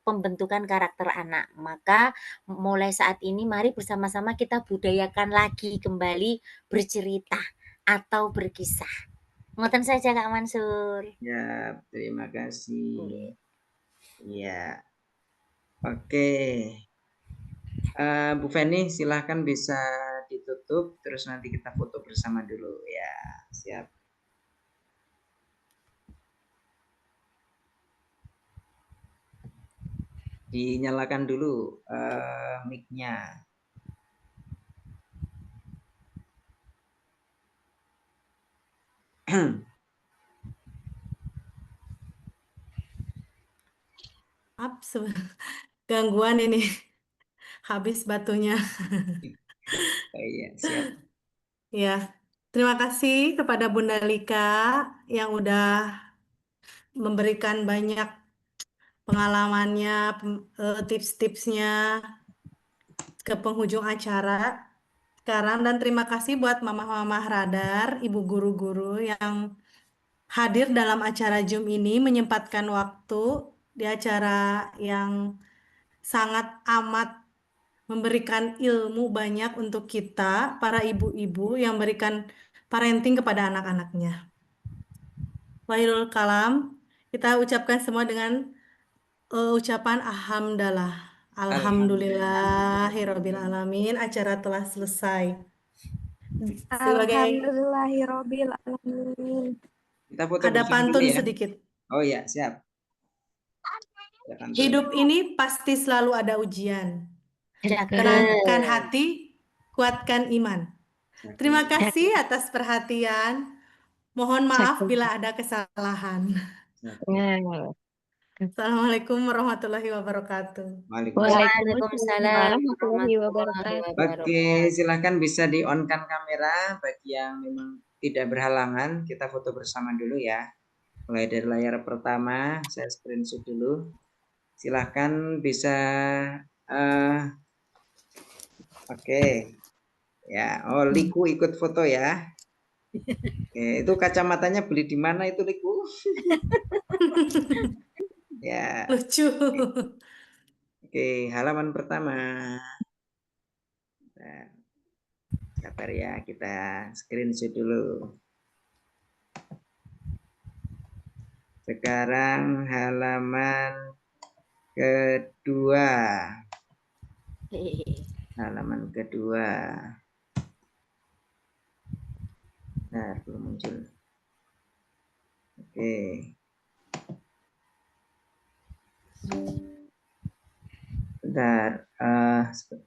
[SPEAKER 4] pembentukan karakter anak. Maka mulai saat ini mari bersama-sama kita budayakan lagi kembali bercerita atau berkisah. Ngoten saja Kak Mansur.
[SPEAKER 2] Ya, terima kasih. Iya. Oke. Bu Feni silahkan bisa ditutup, terus nanti kita foto bersama dulu ya. Siap. Dinyalakan dulu mic-nya.
[SPEAKER 1] Gangguan ini. Habis batunya.
[SPEAKER 2] Iya, siap.
[SPEAKER 1] Ya, terima kasih kepada Bunda Lika yang udah memberikan banyak pengalamannya, tips-tipsnya ke penghujung acara sekarang. Dan terima kasih buat mama-mama radar, ibu guru-guru yang hadir dalam acara Zoom ini, menyempatkan waktu di acara yang sangat amat memberikan ilmu banyak untuk kita, para ibu-ibu yang memberikan parenting kepada anak-anaknya. Wahirul kalam, kita ucapkan semua dengan ucapan alhamdulillah. Alhamdulillahirabbil alamin. Acara telah selesai. Sebagai
[SPEAKER 7] Alhamdulillahirabbil alamin.
[SPEAKER 2] Kita foto
[SPEAKER 1] ada
[SPEAKER 2] bersama
[SPEAKER 1] pantun
[SPEAKER 2] dulu ya.
[SPEAKER 1] sedikit.
[SPEAKER 2] Oh iya, siap. Ada pantun.
[SPEAKER 1] Hidup ini pasti selalu ada ujian. Tenangkan hati, kuatkan iman. Terima kasih atas perhatian. Mohon maaf bila ada kesalahan. Assalamualaikum warahmatullahi wabarakatuh.
[SPEAKER 4] Waalaikumsalam warahmatullahi wabarakatuh.
[SPEAKER 2] Oke, silahkan bisa di-on-kan kamera bagi yang memang tidak berhalangan. Kita foto bersama dulu ya. Mulai dari layar pertama, saya screenshot dulu. Silahkan bisa oke. Ya, oh Liku ikut foto ya. Oke, itu kacamatanya beli di mana itu Liku? Ya.
[SPEAKER 1] Lucu.
[SPEAKER 2] Oke, halaman pertama. Nah, sabar ya, kita screenshot dulu. Sekarang halaman kedua. Halaman kedua. Nah, belum muncul. Oke. Bentar,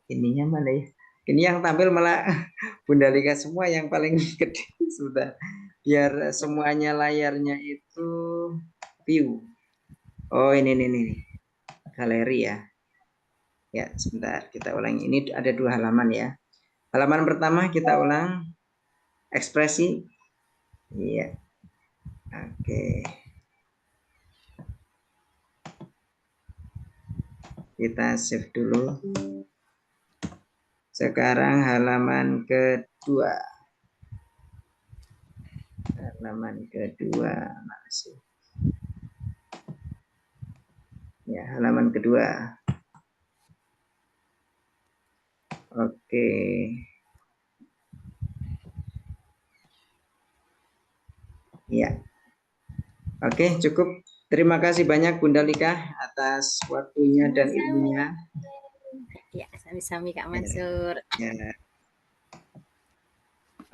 [SPEAKER 2] ininya mana ya? Ini yang tampil malah Bunda Lika semua yang paling gede sudah. Biar semuanya layarnya itu view. Oh ini galeri ya. Ya, sebentar kita ulangi. Ini ada 2 halaman ya. Halaman pertama kita ulang ekspresi. Iya. Oke. Kita save dulu. Sekarang halaman kedua. Halaman kedua masih. Ya, halaman kedua. Oke. Ya. Oke, cukup. Terima kasih banyak Bunda Lika atas waktunya dan ilmunya.
[SPEAKER 4] Ya, sami-sami Kak Mansur.
[SPEAKER 2] Ya.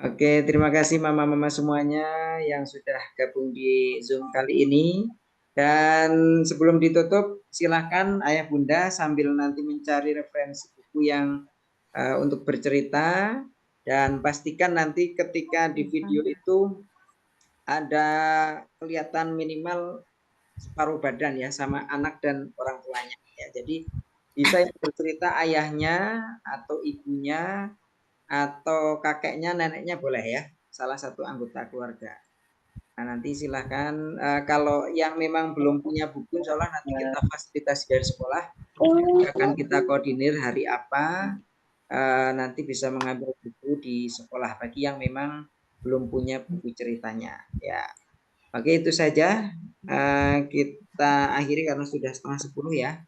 [SPEAKER 2] Oke, terima kasih mama-mama semuanya yang sudah gabung di Zoom kali ini. Dan sebelum ditutup, silahkan ayah bunda sambil nanti mencari referensi buku yang untuk bercerita. Dan pastikan nanti ketika di video itu ada kelihatan minimal separuh badan ya sama anak dan orang tuanya. Ya, jadi bisa yang bercerita ayahnya atau ibunya atau kakeknya, neneknya boleh ya, salah satu anggota keluarga. Nah, nanti silahkan kalau yang memang belum punya buku, insya Allah nanti kita fasilitasi dari sekolah, akan kita koordinir hari apa, nanti bisa mengambil buku di sekolah bagi yang memang belum punya buku ceritanya. Ya, oke itu saja kita akhiri karena sudah 9:30 ya.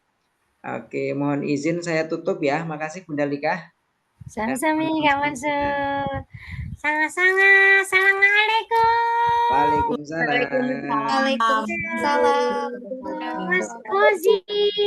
[SPEAKER 2] Oke, mohon izin saya tutup ya. Makasih Bunda Lika.
[SPEAKER 4] Sami-sami Kak Mansur. Sama-sama. Assalamualaikum.
[SPEAKER 2] Waalaikumsalam.
[SPEAKER 3] Waalaikumsalam.
[SPEAKER 4] Mas Ozi.